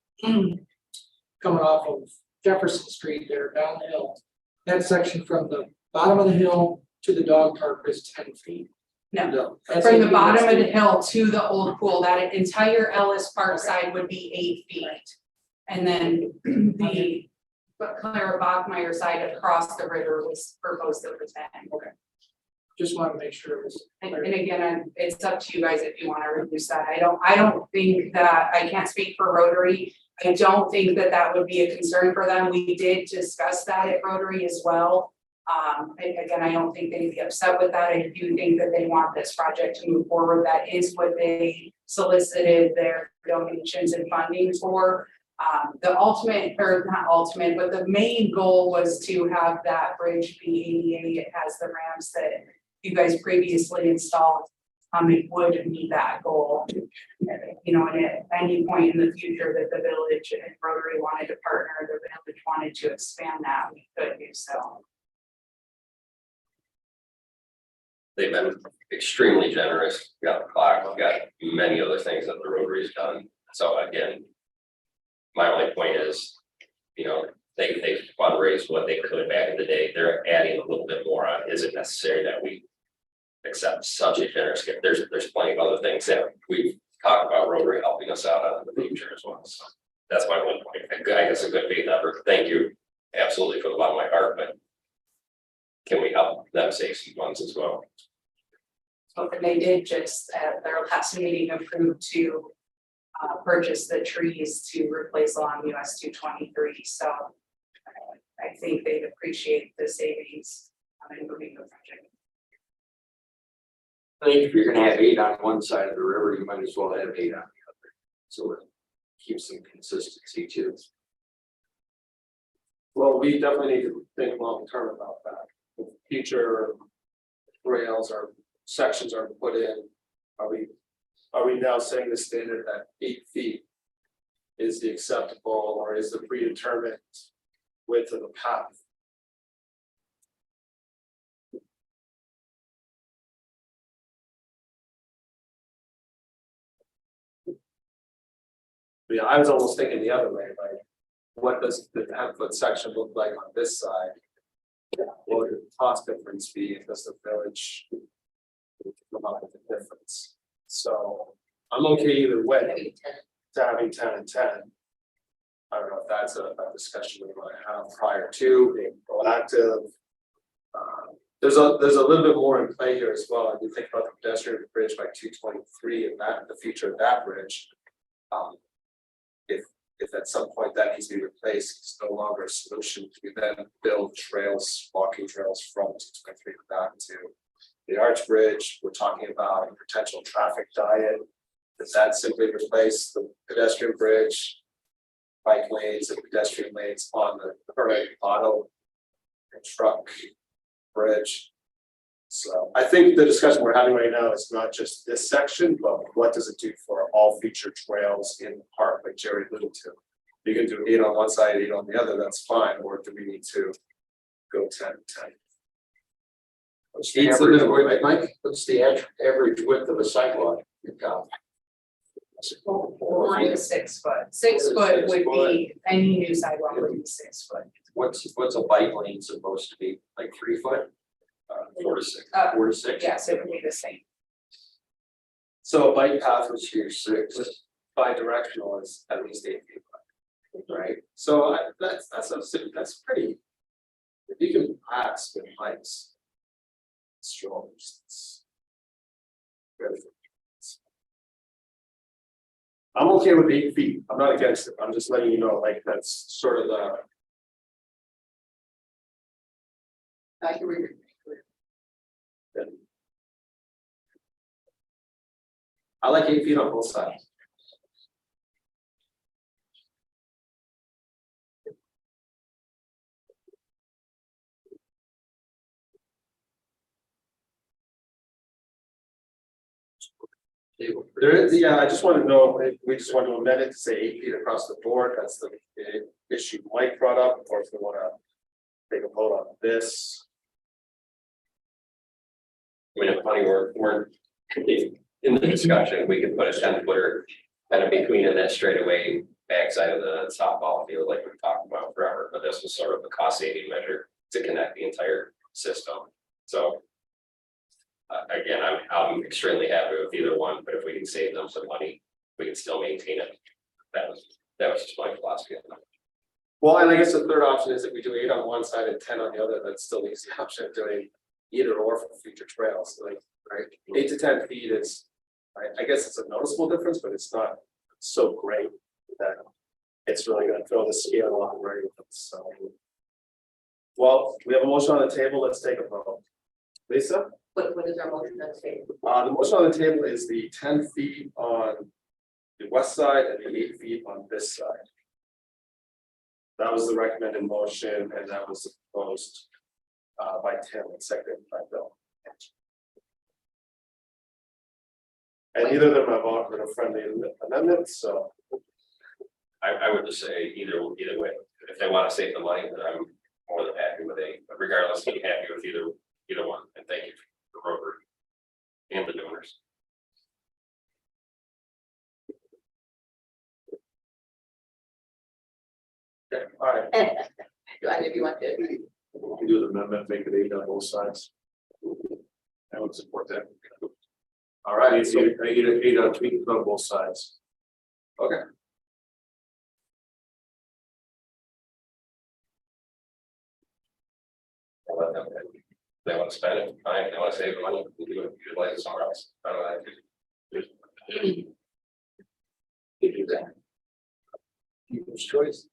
coming off of Jefferson Street there down the hill, that section from the bottom of the hill to the dog park is 10 feet. No, That's from the 8 bottom of feet. the hill to the old pool, that entire Ellis Park side would be 8 feet. And then the Clara Bachmeyer side across the river was proposed to the 10. Okay. Just want to make sure it was. And again, it's up to you guys if you want to reduce that. I don't think that, I can't speak for Rotary. I don't think that that would be a concern for them. We did discuss that at Rotary as well. Again, I don't think they'd be upset with that. I do think that they want this project to move forward. That is what they solicited their donations and funding for. The ultimate, or not ultimate, but the main goal was to have that bridge be ADA. It has the ramps that you guys previously installed. It would meet that goal. You know, and at any point in the future that the village and Rotary wanted to partner, the village wanted to expand that, we could do so. They've been extremely generous. We got the clock, we've got many other things that the Rotary's done. So again, my only point is, they fundraised what they could back in the day. They're adding a little bit more on. Is it necessary that we accept such a generous gift? There's plenty of other things that we've talked about Rotary helping us out on in the future as well. So that's my one point. I guess a good faith effort. Thank you absolutely from the bottom of my heart, but can we help them save some funds as well? So they did just at their last meeting approve to purchase the trees to replace along US 223, so I think they'd appreciate the savings in moving the project. I think if you're gonna have 8 on one side of the river, you might as well have 8 on the other. So it keeps some consistency too. Well, we definitely need to think long term about that. If future rails or sections are put in, are we now saying the standard that 8 feet is the acceptable, or is the predetermined width of the path? Yeah, I was almost thinking the other way, like, what does the 10-foot section look like on this side? What would the cost difference be if does the village come up with a difference? So I'm okay either way, Maybe 10. to having 10 and 10. I don't know if that's a discussion we want to have prior to being proactive. There's a little bit more in play here as well. If you think about the pedestrian bridge by 223 and that the future of that bridge. If at some point that needs to be replaced, it's no longer a solution to then build trails, walking trails from 223 back to the Arch Bridge. We're talking about a potential traffic diet. Does that simply replace the pedestrian bridge, bike lanes and pedestrian lanes on the current auto and truck bridge? So I think the discussion we're having right now is not just this section, but what does it do for all future trails in the park, like Jerry alluded to? You can do 8 on one side, 8 on the other, that's fine, or do we need to go 10, 10? What's the average, wait, Mike, what's the average width of a sidewalk you've got? 4 to 6 foot. 6 foot would be, any new sidewalk would be 6 foot. What's a bike lane supposed to be, like 3 foot? 4 to 6. 4 to 6? Yes, it would be the same. So a bike path What's your 6? bi-directional is at least 8 feet wide, right? So that's pretty. If you can pass with bikes, strong. I'm okay with 8 feet. I'm not against it. I'm just letting you know, like, that's sort of the. I can read it. I like 8 feet on both sides. There is, yeah, I just want to know, if we just want to amend it to say 8 feet across the board, that's the issue Mike brought up, or if we want to take a vote on this. I mean, if money we're in the discussion, we could put a 10-footer kind of between in that straightaway backside of the softball field like we've talked about forever, but this was sort of a cost saving measure to connect the entire system. So again, I'm extremely happy with either one, but if we can save them some money, we can still maintain it. That was just my philosophy. Well, and I guess the third option is if we do 8 on one side and 10 on the other, that still leaves the option of doing either or for future trails, like, right? 8 to 10 feet is, I guess it's a noticeable difference, but it's not so great that it's really gonna throw the scale on right. So. Well, we have a motion on the table, let's take a vote. Lisa? What is our motion on the table? The motion on the table is the 10 feet on the west side and the 8 feet on this side. That was the recommended motion, and that was proposed by Tim and seconded by Bill. And neither of them have offered a friendly amendment, so. I would just say either way, if they want to save the money, then I'm more than happy with it, but regardless, I'm happy with either one, and thank you for the Rotary and the donors. Okay, all right. Do either of you want to? We can do the amendment, make it 8 on both sides. I would support that. All right, It's 8 on tweak on both sides. okay. they want to spend it, fine, if they want to save the money, we'll do it, utilize it somewhere else, I don't know. You do that. People's choice.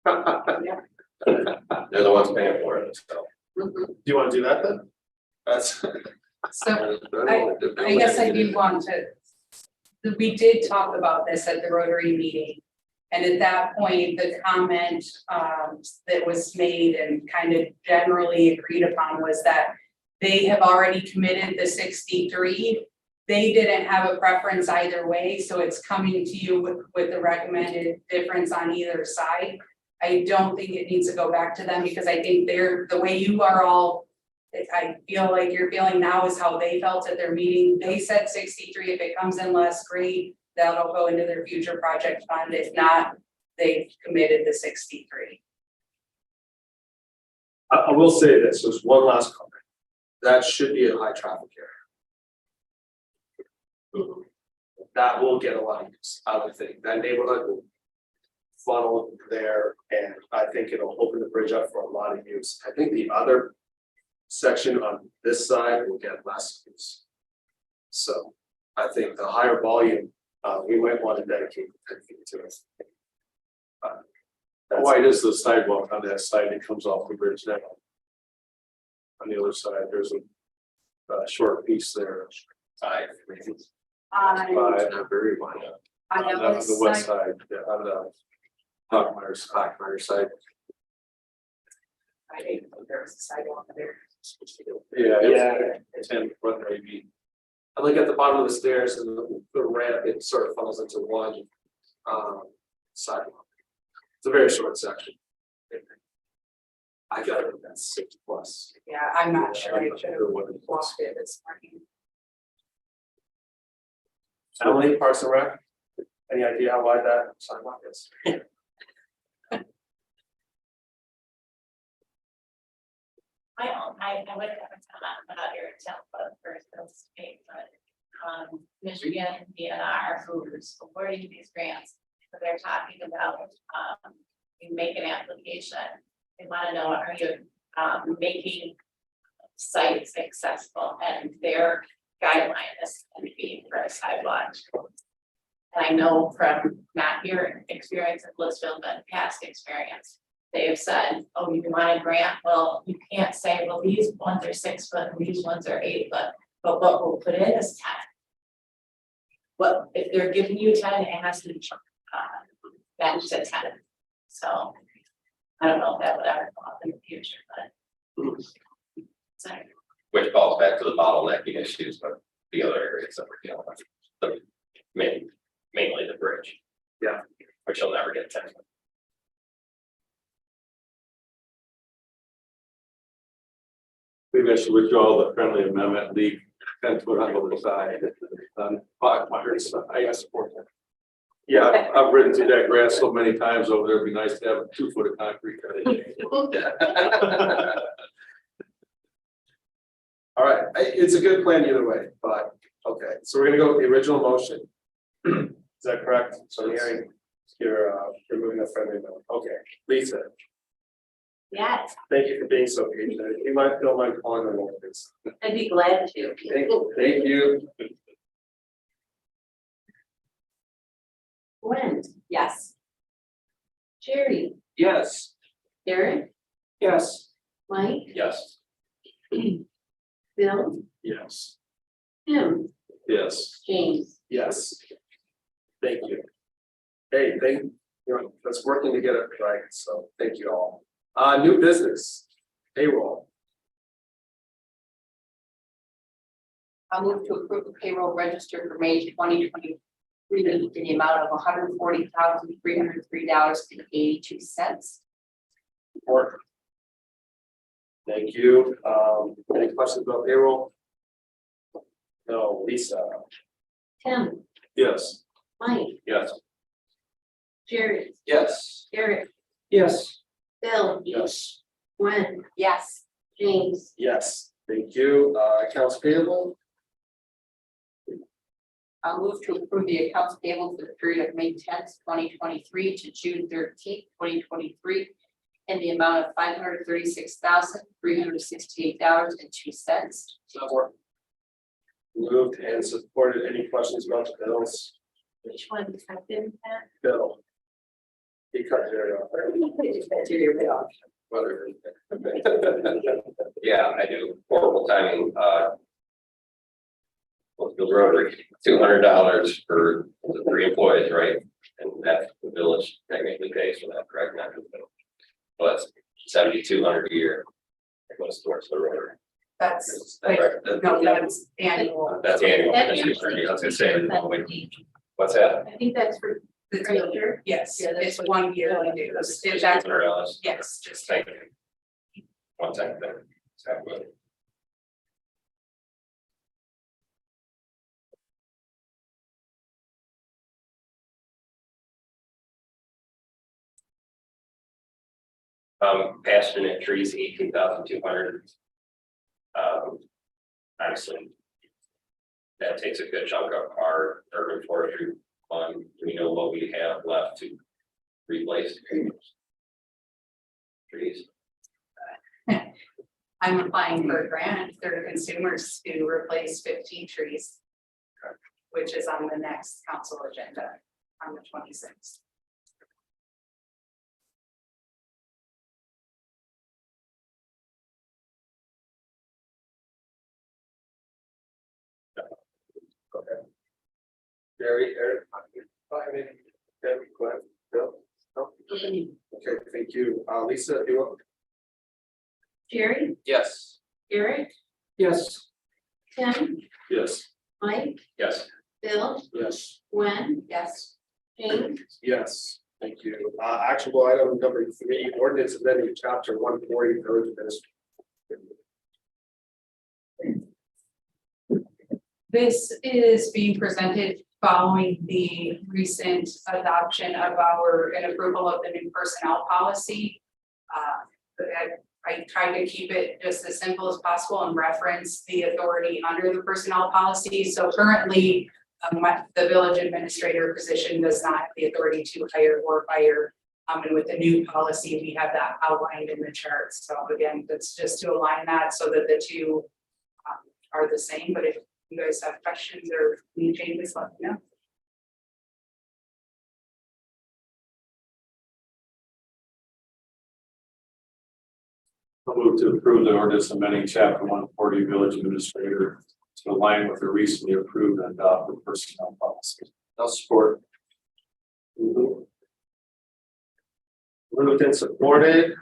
They're the ones paying for it, so. Do you want to do that then? That's. So I guess I do want to, we did talk about this at the Rotary meeting. And at that point, the comment that was made and kind of generally agreed upon was that they have already committed the 63. They didn't have a preference either way, so it's coming to you with the recommended difference on either side. I don't think it needs to go back to them because I think they're, the way you are all, I feel like you're feeling now is how they felt at their meeting. They said 63, if it comes in less, great, that'll go into their future project fund. If not, they've committed the 63. I will say this, there's one last comment. That should be a high traffic area. That will get a lot of use, I would think. That neighborhood will funnel there, and I think it'll open the bridge up for a lot of use. I think the other section on this side will get less use. So I think the higher volume, we might want to dedicate 10 feet to it. How wide is the sidewalk on that side that comes off the bridge now? On the other side, there's a short piece there. Very wide. On the On other the west side, side, yeah, on the Hockmeyer side. I think there's a sidewalk there. Yeah, it's 10 foot maybe. I look at the bottom of the stairs and the ramp, it sort of funnels into one sidewalk. It's a very short section. I got it at 6+. Yeah, I'm not sure. I should have walked it this morning. Emily, Parks and Rec, any idea how wide that sidewalk is? I would have a comment about your template first, those speak, but Michigan DNR, who's awarding these grants, but they're talking about you make an application. They want to know, are you making sites accessible, and their guideline is going to be for a sidewalk. And I know from not your experience at Blissfield, but past experience, they have said, oh, you want a grant? Well, you can't say, well, these ones are 6 foot, and these ones are 8 foot, but what we'll put in is 10. Well, if they're giving you 10, it has to match to 10. So I don't know if that would ever come up in the future, but. Sorry. Which falls back to the bottlenecking issues, but the other areas that we're dealing with, the mainly the bridge. Yeah. Which you'll never get 10. Maybe I should withdraw the friendly amendment, leave 10 foot on the other side. On Hockmeyer's side, I support that. Yeah, I've ridden through that grass so many times over there. It'd be nice to have 2 foot of concrete. All right, it's a good plan either way, but, okay, so we're gonna go with the original motion. Is that correct? So hearing, you're removing the friendly amendment. Okay, Lisa, Yes, thank you for being so patient. You might don't mind calling the roll, please. I'd be glad to. Thank you. Gwen, Yes. Jerry, Yes. Eric, Yes. Mike, Yes. Bill, Yes. Tim, Yes. James. Yes. Thank you. Hey, that's working to get it right, so thank you all. New business, payroll. I'll move to approve the payroll register for May 2023 in the amount of $140,303.82. Support. Thank you. Any questions about payroll? No, Lisa. Tim, Yes. Mike, Yes. Jerry, Yes. Eric, Yes. Bill, Yes. Gwen, Yes. James. Yes, thank you. Accounts payable. I'll move to approve the accounts payable for the period of May 10th, 2023 to June 13th, 2023 in the amount of $536,368.02. Support. Moved and supported. Any questions about the bills? Which one has been that? Bill. He cut it off. Whether. Yeah, I do. Horrible timing, Blissfield Rotary, $200 for the 3 employees, right? And that the village technically pays for that, correct? Not the village. Well, that's $7,200 a year. That goes towards the Rotary. That's That's like, right. no, that's annual. That's annual. That That's usually- I was gonna say, I what's that? think that's for the treasurer. Yes, Yeah, that's it's what- 1 year we do. It's Just that's, $200. yes, just. Thank you. 1 second there. Exactly. Passionate trees, 18,200. Obviously. That takes a good chunk of our urban forestry fund. We know what we have left to replace. Trees. I'm applying for a grant for consumers to replace 15 trees. Which is on the next council agenda on the 26th. Okay. Jerry, Eric. Debbie, Glenn, Bill. No? Okay, thank you. Lisa, you want? Jerry, Yes. Eric, Yes. Tim, Yes. Mike, Yes. Bill, Yes. Gwen, Yes. James, Yes, thank you. Actionable item number 3, ordinance amending chapter 140 village administration. This is being presented following the recent adoption of our and approval of the new personnel policy. I tried to keep it just as simple as possible and reference the authority under the personnel policy. So currently, the village administrator position does not have the authority to hire or fire. And with the new policy, we have that outlined in the chart. So again, that's just to align that so that the two are the same. But if you guys have questions or any changes, let me know. I'll move to approve the ordinance amending chapter 140 village administrator to align with the recently approved and adopted personnel policy. I'll support. Moved and supported.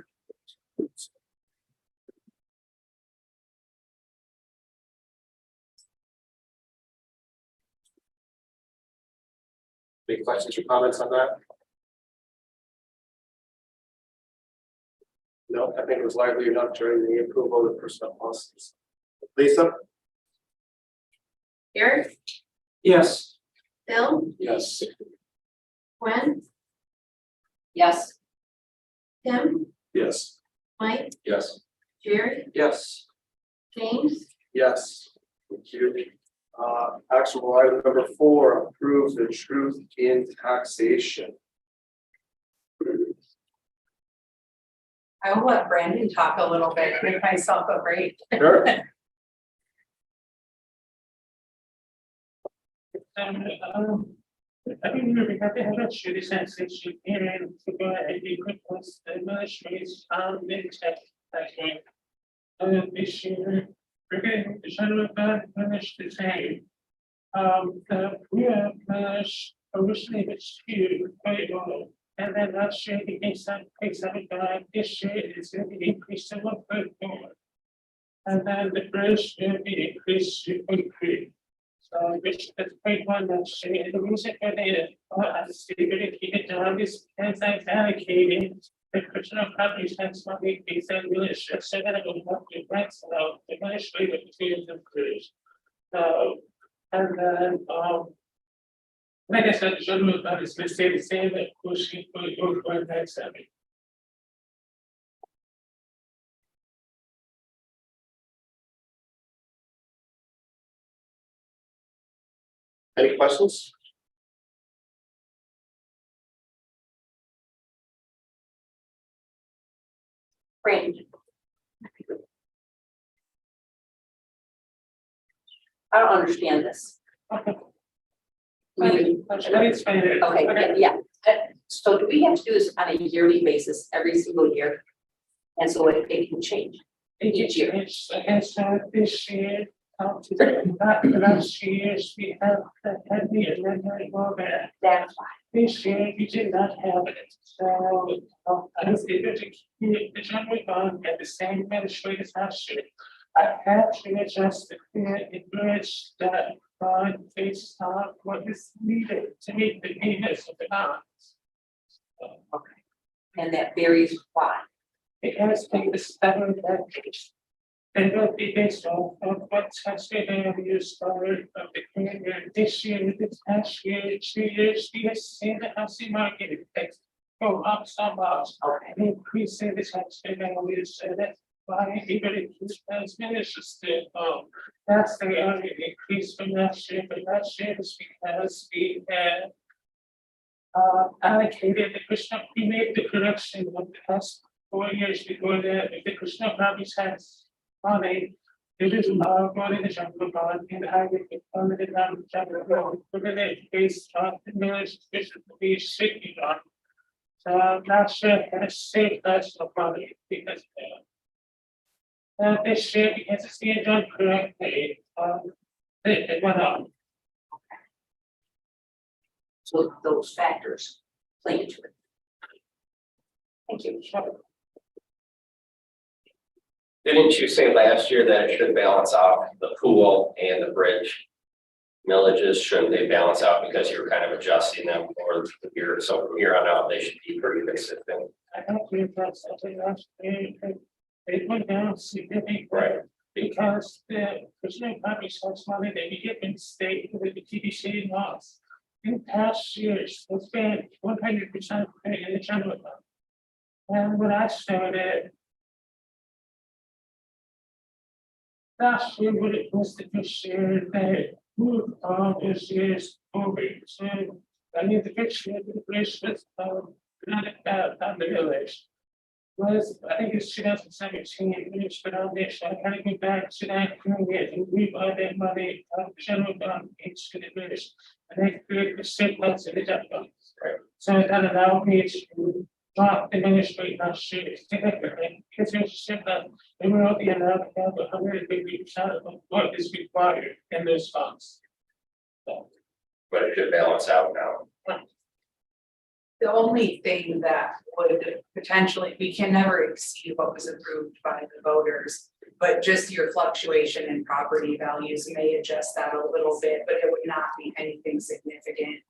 Any questions or comments on that? No, I think it was lively enough during the approval of the personnel policies. Lisa? Eric, Yes. Bill, Yes. Gwen, Yes. Tim, Yes. Mike, Yes. Jerry, Yes. James, Yes. Thank you. Actionable item number 4, approve the truth in taxation. I will let Brandon talk a little bit, give myself a break. Sure. I think we have to have a shitty sensation hearing to go ahead and request the administration's the tax. This year, we're getting the general fund finished the same. We have originally it's skewed quite low. And then last year it became 7.75. This year it's going to be increased to 1.4. And then the first will be increased to 2.3. So which is quite one that's and the reason for the stability it down is as I allocated the personal property tax money based on really so that it will work with rents out the administrative materials increase. And then like I said, the general fund is going to stay the same, but pushing for next 7. Any questions? Range. I don't understand this. Meaning- Let me explain it. Okay, yeah. So do we have to do this on a yearly basis every single year? And so it can change. Each year. And so this year, last year's, we have had the amendment over. That's why. This year, we did not have it, so, I was able to keep the general fund at the same administrative as last year. I had to adjust the bridge that fund based on what is needed to meet the needs of the bonds. Okay. And that varies why? It has to be the seven factors. And will be based on what tax rate they use for of the current year, this year, this past year, 2 years, we have seen the housing market effects go up so much. Okay. Increasing the tax rate they use, so that's why even if this ministers did, that's the only increase from last year, but last year was because we had allocated the Krishna, we made the correction of the past 4 years before the Krishna property tax money. It is going in the general fund and the highway fund in the general fund. We're gonna base on the millage which we should be on. So I'm not sure how to save us of money because this year because it's being done correctly, it went up. So those factors play into it. Thank you. Didn't you say last year that it should balance out the pool and the bridge? Millages, shouldn't they balance out because you were kind of adjusting them for the year, so from here on out, they should be pretty consistent. I don't think that's something else. It went down significantly. Right. Because the personal property tax money that we get in state with the TDC laws. In past years, it's been 100% in the general fund. And when I started. Last year, what it was the first year, they moved all those years over, so I mean, the first year, the bridge was, not about the village. Was, I think it's 2017, we just put on this, so I kind of go back to that period and move all that money, general fund into the village. And they create the surplus in the general fund. Right. So that allowed me to drop the ministry last year significantly, because there's a surplus. And we're only allowed to have 150% of what is required in those funds. So, But it should balance out now. The only thing that would potentially, we can never exceed what was approved by the voters. But just your fluctuation in property values may adjust that a little bit, but it would not be anything significant.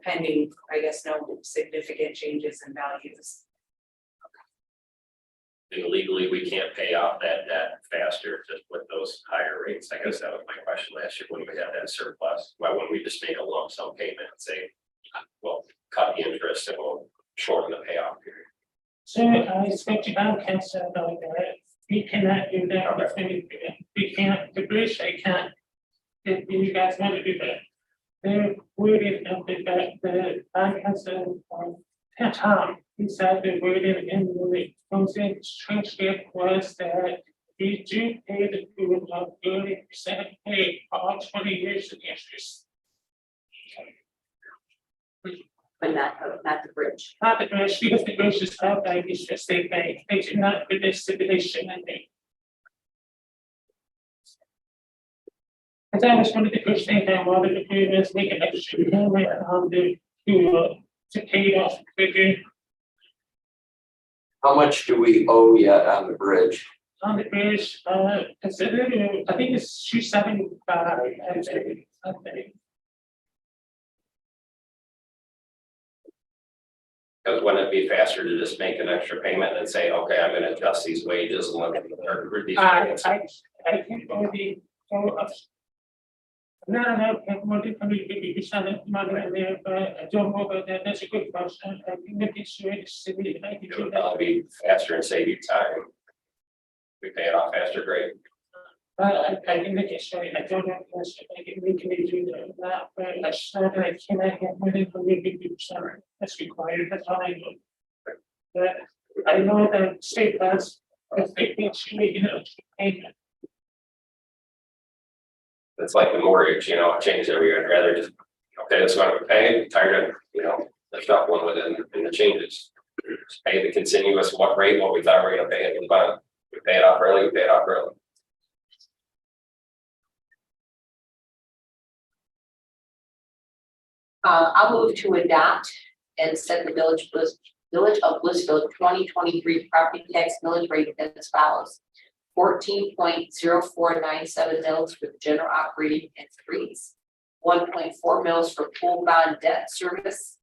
Pending, I guess, no significant changes in values. And legally, we can't pay off that debt faster just with those higher rates. I guess that was my question last year when we had that surplus. Why wouldn't we just make a lump sum payment and say, well, cut the interest and we'll shorten the payoff period? so I spoke to town council about that. We cannot do that. We can't, the bridge, I can't. If you guys want to do that. They're worded of the fact that I has a Tom, he said the worded in the closing transcript was that we do pay the pool of 30% pay all 20 years of interest. But not the bridge. Not the bridge, because the bridge is held by the state bank, they do not do this stipulation and they. Cause that was one of the first things I wanted to do was make an extra payment on the, to pay off quicker How much do we owe yet on the bridge? on the bridge, considering, I think it's 275, I think. Because wouldn't it be faster to just make an extra payment and say, okay, I'm gonna adjust these wages and look at these. I think only, so, no, more than 150% of money in there, but I don't know about that, that's a good question, I think that it's really silly, I can It do would that. probably be faster and save you time. We pay it off faster, great. I think that it's right, I don't know, I can we can do that, but I saw that I cannot have more than 150%, that's required, that's all I know. But I know the state does, if they think she may, payment. It's like the mortgage, you know, it changes every year. I'd rather just, okay, that's what I'm paying, tired of, you know, the shop one within the changes. Just pay the continuous, what rate, what we thought we were gonna pay it in the bond. We pay it off early, we pay it off early. I'll move to adopt and set the Village of Blissfield 2023 property tax millage rate as follows. 14.0497 mils for the general operating and streets, 1.4 mils for pool bond debt service,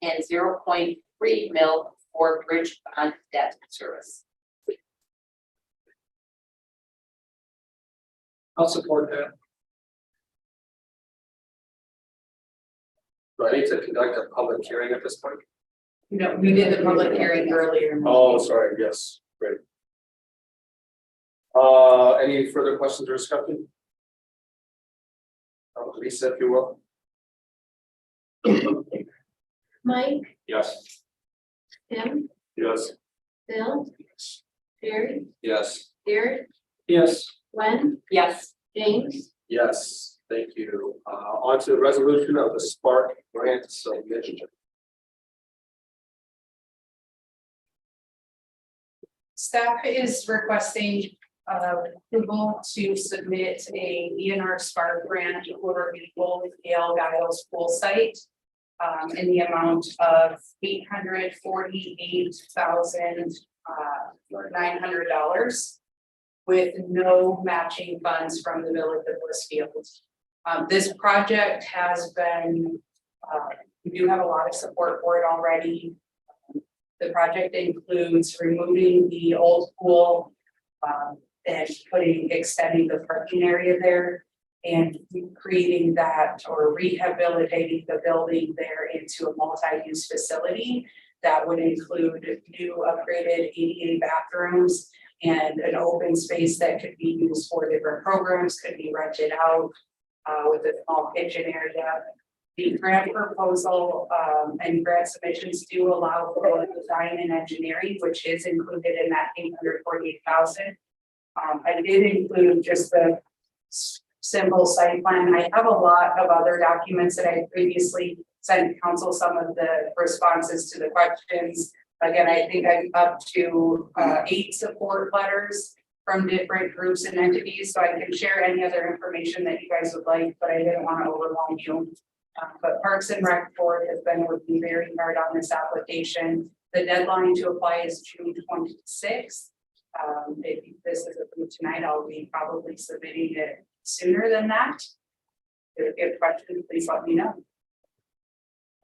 and 0.3 mil for bridge bond debt service. I'll support that. Do I need to conduct a public hearing at this point? No, we did the public hearing earlier. Oh, sorry, yes, great. Any further questions or discussion? Lisa, if you will. Mike, Yes. Tim, Yes. Bill, Jerry, Yes. Gary, Yes. Gwen, Yes. James, Yes, thank you. On to the resolution of the Spark grant submission. Staff is requesting approval to submit a ENR Spark grant for the Old Gale Giles pool site in the amount of $848,900 with no matching funds from the Village of Blissfield. This project has been, we do have a lot of support for it already. The project includes removing the old pool and extending the parking area there and creating that or rehabilitating the building there into a multi-use facility that would include new upgraded ADA bathrooms and an open space that could be used for different programs, could be rented out with a small kitchen area. The grant proposal and grant submissions do allow for design and engineering, which is included in that $848,000. I did include just the simple site plan. I have a lot of other documents that I previously sent council, some of the responses to the questions. Again, I think I'm up to 8 support letters from different groups and entities, so I can share any other information that you guys would like, but I didn't want to overwhelm you. But Parks and Rec Board has been working very hard on this application. The deadline to apply is June 26th. If this is approved tonight, I'll be probably submitting it sooner than that. If you have questions, please let me know.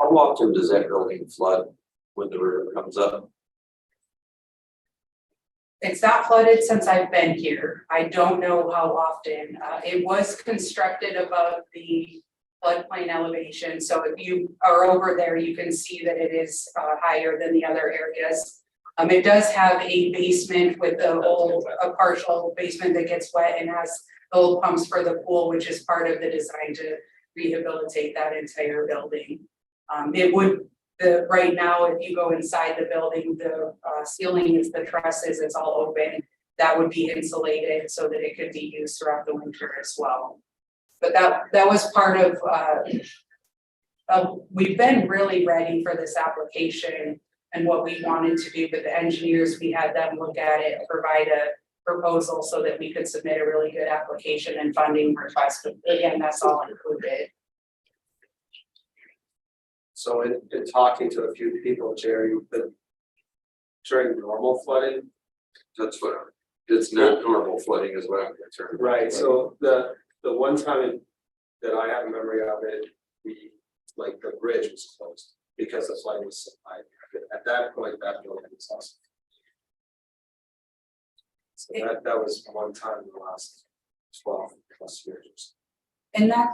How often does that building flood when the river comes up? It's not flooded since I've been here. I don't know how often. It was constructed above the floodplain elevation. So if you are over there, you can see that it is higher than the other areas. It does have a basement with a partial basement that gets wet and has old pumps for the pool, which is part of the design to rehabilitate that entire building. Right now, if you go inside the building, the ceiling is the trusses, it's all open. That would be insulated so that it could be used throughout the winter as well. But that was part of, we've been really ready for this application and what we wanted to do with the engineers. We had them look at it, provide a proposal so that we could submit a really good application and funding request. But again, that's all included. So in talking to a few people, Jerry, that during normal flooding. That's what, it's not normal flooding is what I'm concerned. Right, so the one time that I have a memory of it, the bridge was closed because the flooding was so high. At that point, that building was awesome. So that was one time in the last 12 plus years. And that,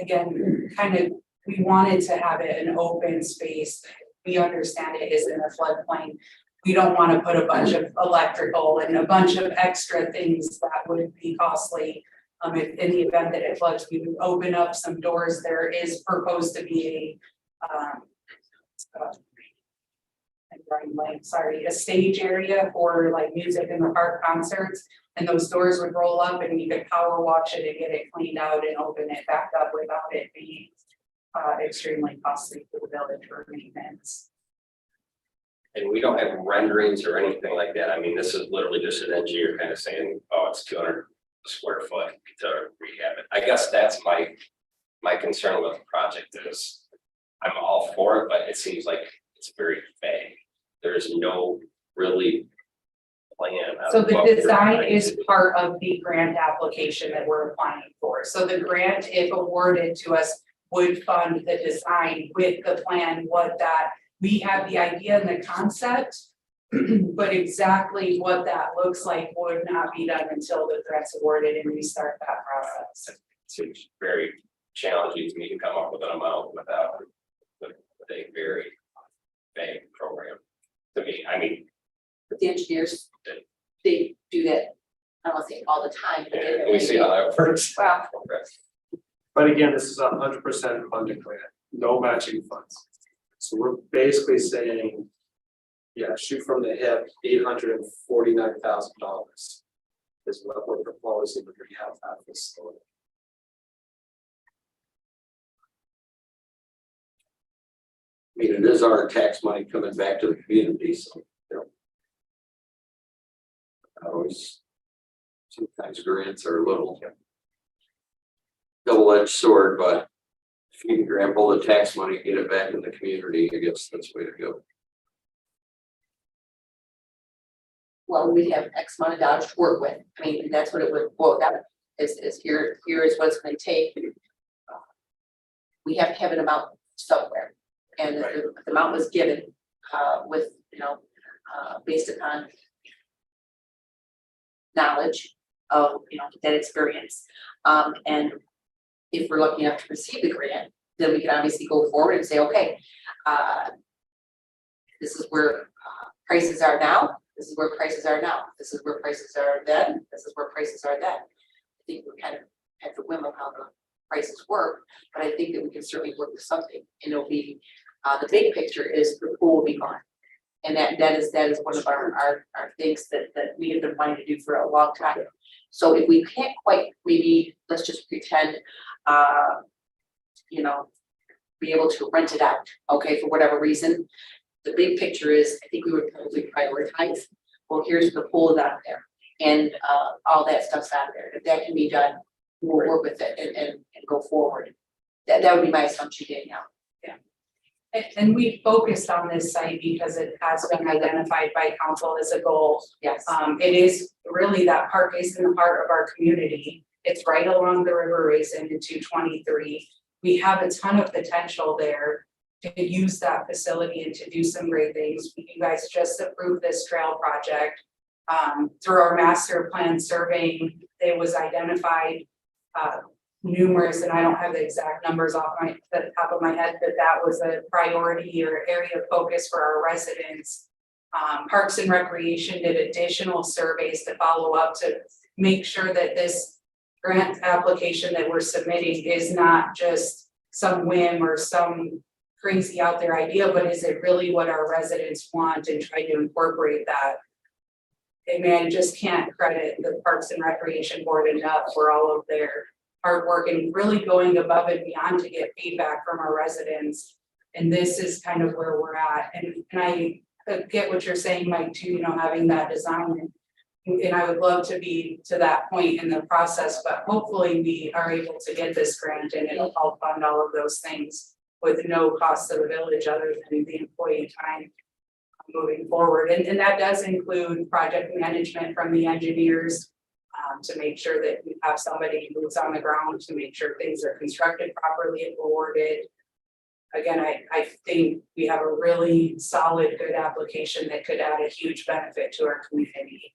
again, kind of, we wanted to have it an open space. We understand it is in a floodplain. We don't want to put a bunch of electrical and a bunch of extra things that would be costly. If in the event that it floods, we would open up some doors. There is proposed to be a a stage area for like music in the park concerts. And those doors would roll up and we could power wash it and get it cleaned out and open it back up without it being extremely costly for the village for maintenance. And we don't have renderings or anything like that. I mean, this is literally just an engineer kind of saying, oh, it's 200 square foot to rehab it. I guess that's my concern with the project is I'm all for it, but it seems like it's very vague. There's no really plan. of So the what we're design trying is to do. part of the grant application that we're applying for. So the grant, if awarded to us, would fund the design with the plan, what that, we have the idea and the concept. But exactly what that looks like would not be done until the grant's awarded and we start that process. It seems very challenging to me to come up with an amount without with a very vague program. To me, I mean, But the engineers, they do that, I don't want to say all the time, but they we see how that works. Well, But again, this is 100% funded grant, no matching funds. So we're basically saying, yeah, shoot from the hip, $849,000 is what we're proposing to rehab that facility. I mean, it is our tax money coming back to the community, so, you know. I always, sometimes grants are a little double-edged sword, but if you can grab all the tax money, get it back in the community, I guess that's the way to go. well, we have X amount of dollars to work with. I mean, that's what it would boil down to, is here is what it's gonna take. We have to have an amount somewhere, and the amount was given, with, based upon knowledge of, that experience. And if we're lucky enough to receive the grant, then we can obviously go forward and say, okay, this is where prices are now, this is where prices are now, this is where prices are then, this is where prices are then. I think we kind of have the whim of how the prices work, but I think that we can certainly work with something, and it'll be, the big picture is the pool will be gone. And that is one of our things that we have been wanting to do for a long time. So if we can't quite, maybe, let's just pretend, be able to rent it out, okay, for whatever reason. The big picture is, I think we would probably prioritize, well, here's the pool out there, and all that stuff's out there. If that can be done, we'll work with it and go forward. That would be my assumption, Danielle. And we focused on this site because it has been identified by council as a goal. Yes. It is really, that park is in the heart of our community. It's right along the river racing in 223. We have a ton of potential there to use that facility and to do some great things. You guys just approved this trail project. Through our master plan surveying, it was identified numerous, and I don't have the exact numbers off the top of my head, that was a priority or area of focus for our residents. Parks and Recreation did additional surveys to follow up to make sure that this grant application that we're submitting is not just some whim or some crazy out there idea, but is it really what our residents want, and try to incorporate that. And man, just can't credit the Parks and Recreation Board enough for all of their hard work and really going above and beyond to get feedback from our residents. And this is kind of where we're at. And I get what you're saying, Mike, too, having that design. And I would love to be to that point in the process, but hopefully we are able to get this grant and it'll help fund all of those things with no cost to the village other than the employee time moving forward. And that does include project management from the engineers, to make sure that we have somebody who's on the ground to make sure things are constructed properly and awarded. Again, I think we have a really solid, good application that could add a huge benefit to our community.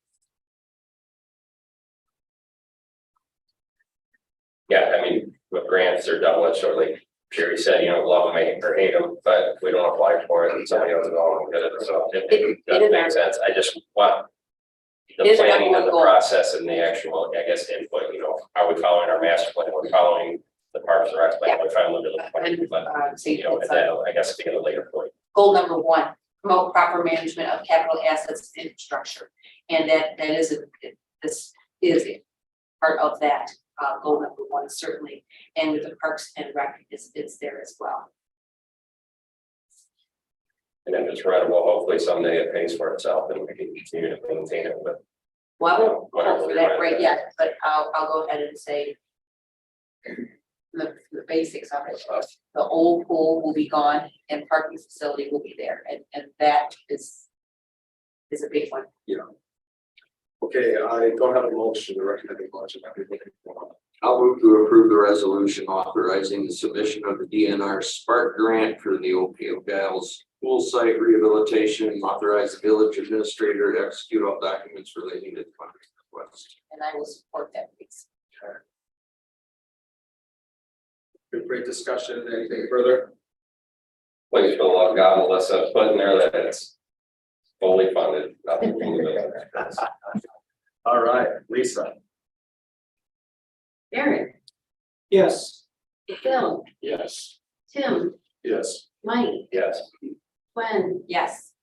Yeah, I mean, with grants, they're double-edged sword, like Sherry said, love them or hate them, but if we don't apply for it, and somebody else is all good at it, so it doesn't make sense. I just want the planning of the process and the actual, I guess, input, are we following our master plan, we're following the Parks and Rec plan, we're trying to look at the plan, but, and then I guess be at a later point. Goal number one promote proper management of capital assets and infrastructure. And this is a part of that, goal number one, certainly, and with the Parks and Rec, it's there as well. And if it's rentable, hopefully someday it pays for itself and we can continue to maintain it, but Well, I won't Whatever go we for that rent right that. yet, but I'll go ahead and say the basics of it. The old pool will be gone and parking facility will be there, and that is a big one. Okay, I don't have a motion to recommend a motion. I'll move to approve the resolution authorizing the submission of the DNR Spark Grant for the Oakdale Gals pool site rehabilitation and authorize the village administrator to execute all documents relating to the funding request. And I will support that, please. Good, great discussion. Anything further? please fill out God will let us put in there that it's fully funded. Nothing can be done. All right, Lisa. Aaron, Yes. Bill, Yes. Tim, Yes. Mike, Yes. Gwen, Yes,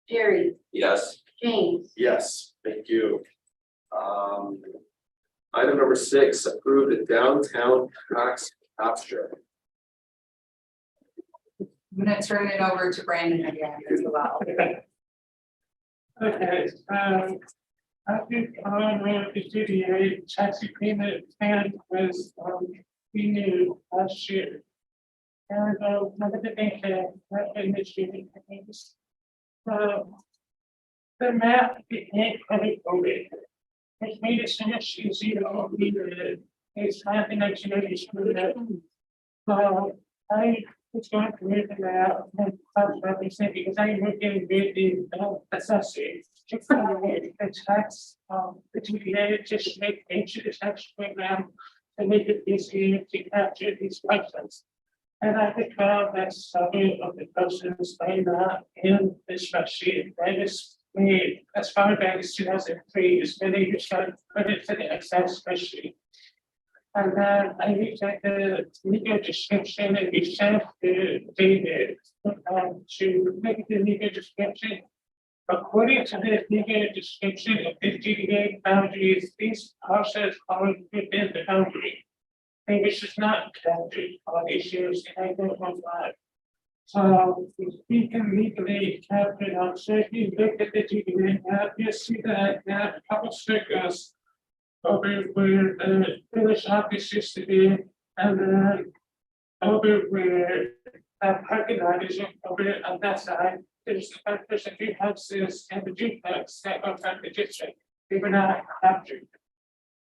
Jerry, Yes. James. Yes, thank you. Item number 6, approve the downtown tax capture. I'm gonna turn it over to Brandon again as well. Okay, I think the CDA taxi payment plan was renewed last year. And one of the things that initiated things. The map became color coded. Which made it so much easier to read it. It's not the 1980s. I was going to read the map and represent because I am working with the assessors. The tax, the TPA just make the tax program to make it easier to capture these licenses. And I think that some of the persons may not in this spreadsheet, that is made as far back as 2003 is when they started put it to the Excel spreadsheet. And then I looked at the legal description and we sent to David to make the legal description. According to the legal description of the GDA boundaries, these parcels are within the boundary. And which is not captured on issues and I don't know why. So we can legally capture it on, so if you look at the GDA map, you see that a couple stickers over where the village office used to be, and then over where that parking lot is over on that side, there's a few houses and the duplex that are from the district, they were not captured.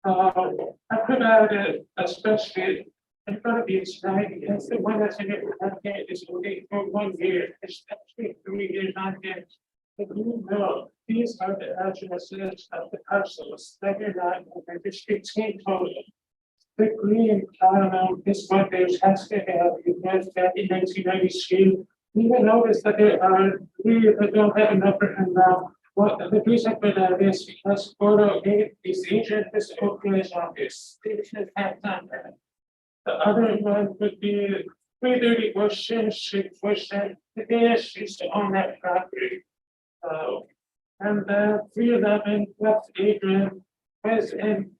I put out a spreadsheet in front of you tonight, because the one that's in your packet is only for 1 year, it's actually 3 years on here. If you know, these are the addresses of the parcels that are not in the district total. The green column is what their tax value was back in 1992. You will notice that there are 3 that don't have a number and now. Well, the reason for that is because photo 8 is agent is Oakland's office. They should have done that. The other one would be 330 Ocean Street, Ocean, the DSH used to own that property. And 311 West Adrian was in,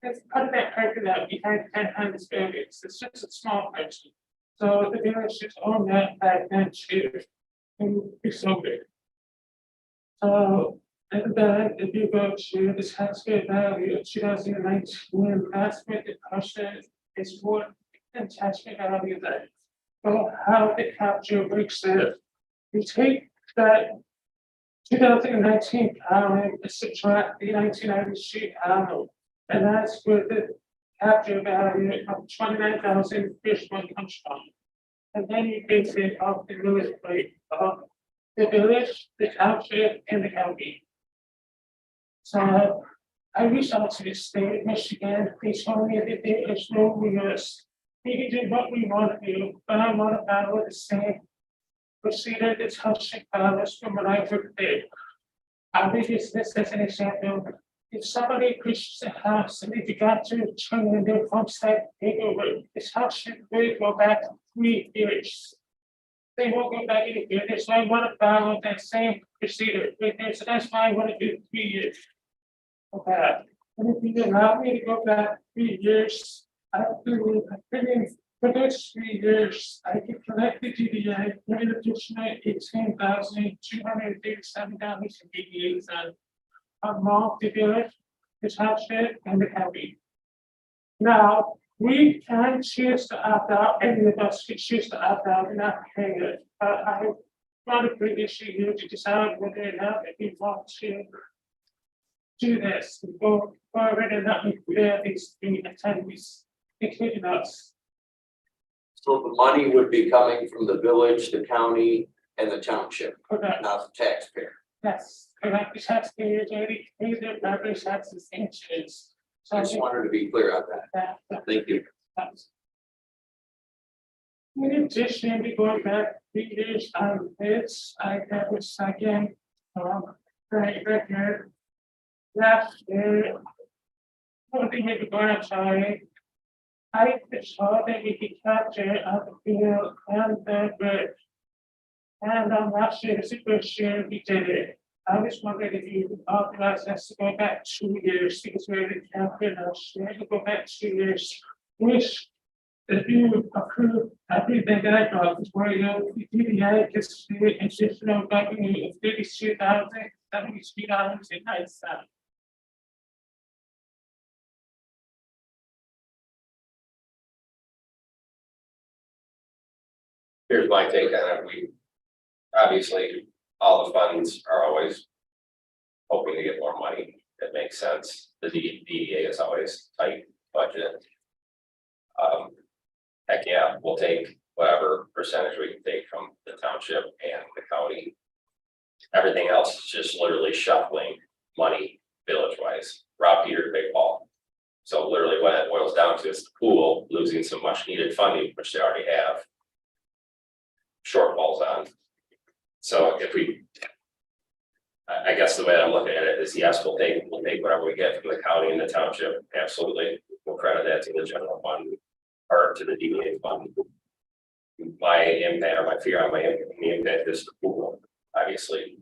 it's part of that parking lot behind 10 buildings. It's just a small person. So the village just owned that back then too. And it's so big. So, and then if you go to the tax value of 2019, that's where the person is for and tax value that. So how the capture works is, you take that 2019 column and subtract the 1993 column, and that's where the capture value of 29,000 first one comes from. And then you base it off the village rate of the village, the township, and the county. So I reached out to the state of Michigan, they told me that there is no rules. We can do what we want to do, but I want to follow the same procedure that township follows from when I worked there. I'll give you this as an example. If somebody pushes a house and they forgot to turn in their homestead paperwork, this house should really go back 3 years. they won't go back any further, so I want to follow that same procedure, so that's why I want to do 3 years. Okay, and if you allow me to go back 3 years, I think for those 3 years, I can collect the DDA, pay an additional $18,237.88 on all the village, the township, and the county. Now, we can choose to opt out, any of us can choose to opt out and not pay it, but I want to bring issue here to decide whether or not if we want to do this, go forward and not include these three attendees, including us. So the money would be coming from the village, the county, and the township, Correct, not the taxpayer. yes, correct, the taxpayers already pay their property taxes and insurance. So I just wanted to be clear on that. that, Thank you. that's. In addition, to going back 3 years on this, I have a second, right here. Last year. I think maybe going outside. I saw that we could capture of the field and the bridge. And last year, the first year we did it. I was wondering if you would authorize us to go back 2 years, because we already captured last year, to go back 2 years. Which, if you approve everything that I brought, is where your DDA gets the additional revenue of $32,073.09. Here's my take on it. We, obviously, all the funds are always hoping to get more money. It makes sense. The DDA is always tight budget. Heck yeah, we'll take whatever percentage we can take from the township and the county. Everything else is just literally shuffling money village wise, Rob Peter, Big Ball. So literally what it boils down to is the pool losing some much needed funding, which they already have shortfalls on. So if we, I guess the way I'm looking at it is, yes, we'll take whatever we get from the county and the township, absolutely. We'll credit that to the general fund or to the DDA fund. My impact, or my fear on the impact is the pool. Obviously,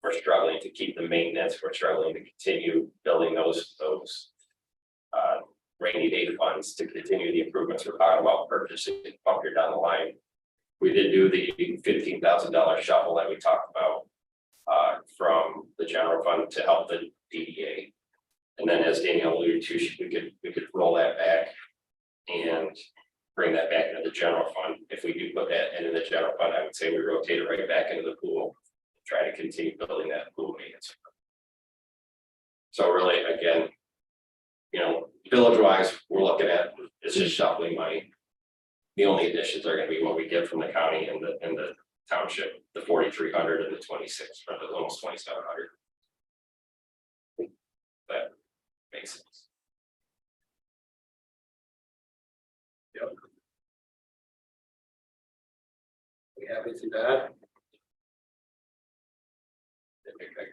we're struggling to keep the maintenance, we're struggling to continue building those rainy day funds to continue the improvements we're talking about purchasing bunker down the line. We did do the $15,000 shuffle that we talked about from the general fund to help the DDA. And then as Daniel alluded to, we could roll that back and bring that back into the general fund. If we do put that into the general fund, I would say we rotate it right back into the pool, try to continue building that pool maintenance. So really, again, you know, village wise, we're looking at, it's just shuffling money. The only additions are going to be what we get from the county and the township, the 4,300 and the 26, or the almost 2,700. That makes sense. Yep. We happy to that?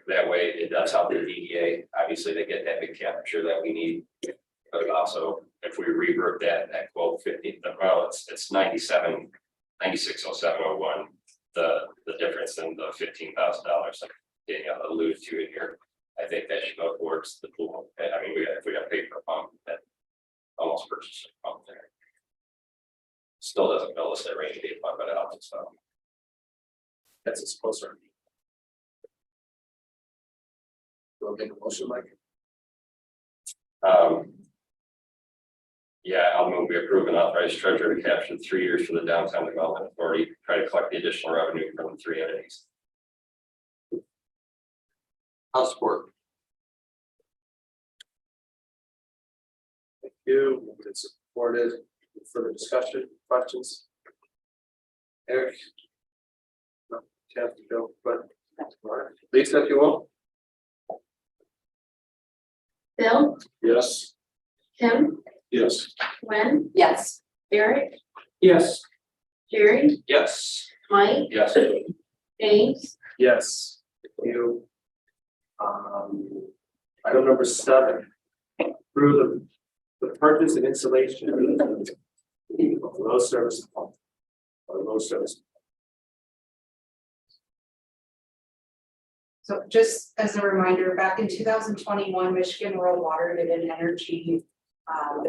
That way, it does help the DDA. Obviously, they get that big capture that we need. But also, if we revert that quote 50, well, it's 960701. The difference in the $15,000 like Danielle alluded to in here. I think that should go towards the pool. I mean, if we got to pay for a pump, that almost purchased a pump there. Still doesn't bill us that rainy day fund, but it helps us out. That's a closer. We'll make a motion, Mike. Yeah, I'll move we approve and authorize treasurer to capture 3 years for the downtown development authority, try to collect the additional revenue from the 3 entities. I'll support. Thank you. It's supported. Further discussion, questions? Eric? No, have to go, but Lisa, if you will. Bill, Yes. Tim, Yes. Gwen, Yes. Eric, Yes. Jerry, Yes. Mike, Yes. James, Yes. Thank you. Item number 7. Through the purchase and installation of low service pump. Or low service. So just as a reminder, back in 2021, Michigan Rural Water did an energy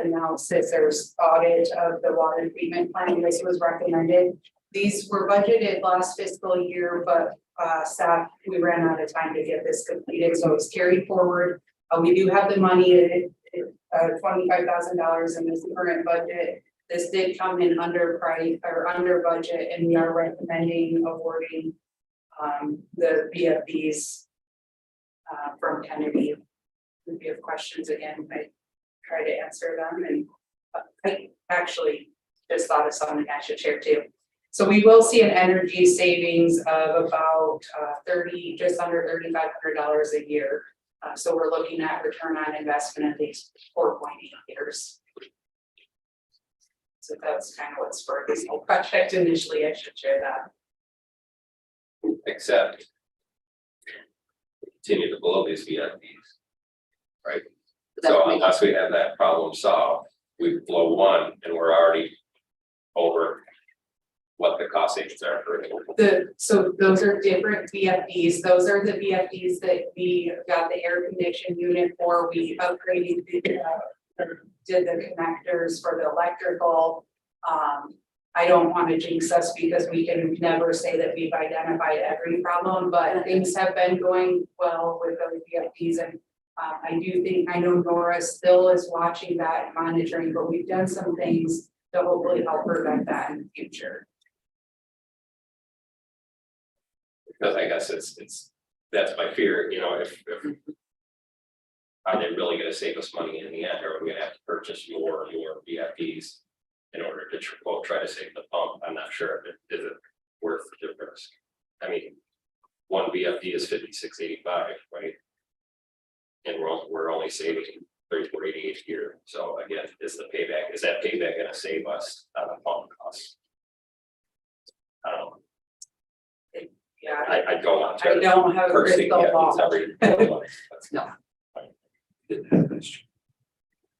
analysis. There's audit of the water treatment plan. This was recommended. These were budgeted last fiscal year, but staff, we ran out of time to get this completed, so it's carried forward. We do have the money, $25,000 in this current budget. This did come in under price or under budget, and we are recommending awarding the BFDs from Kennedy. If you have questions, again, I try to answer them, and I actually just thought of something I should share too. So we will see an energy savings of about just under $3,500 a year. So we're looking at return on investment at least 4.8 years. So that's kind of what spurred this whole project initially. I should share that. Except continue to blow these VFDs, right? So unless we have that problem solved, we blow one and we're already over what the cost savings are for it. So those are different VFDs. Those are the VFDs that we got the air conditioning unit for. We upgraded did the connectors for the electrical. I don't want to jinx us because we can never say that we've identified every problem, but things have been going well with those VFDs. And I do think, I know Nora still is watching that and monitoring, but we've done some things to hopefully help prevent that in the future. Because I guess that's my fear, you know, if are they really gonna save us money in the end, or are we gonna have to purchase more VFDs in order to try to save the pump? I'm not sure if it is worth the difference. I mean, one VFD is $56.85, right? And we're only saving $34.88 a year. So again, is that payback gonna save us on the pump costs? Yeah, I don't want to. I don't have a purchasing crystal VFDs ball. every 12 months. That's No. fine.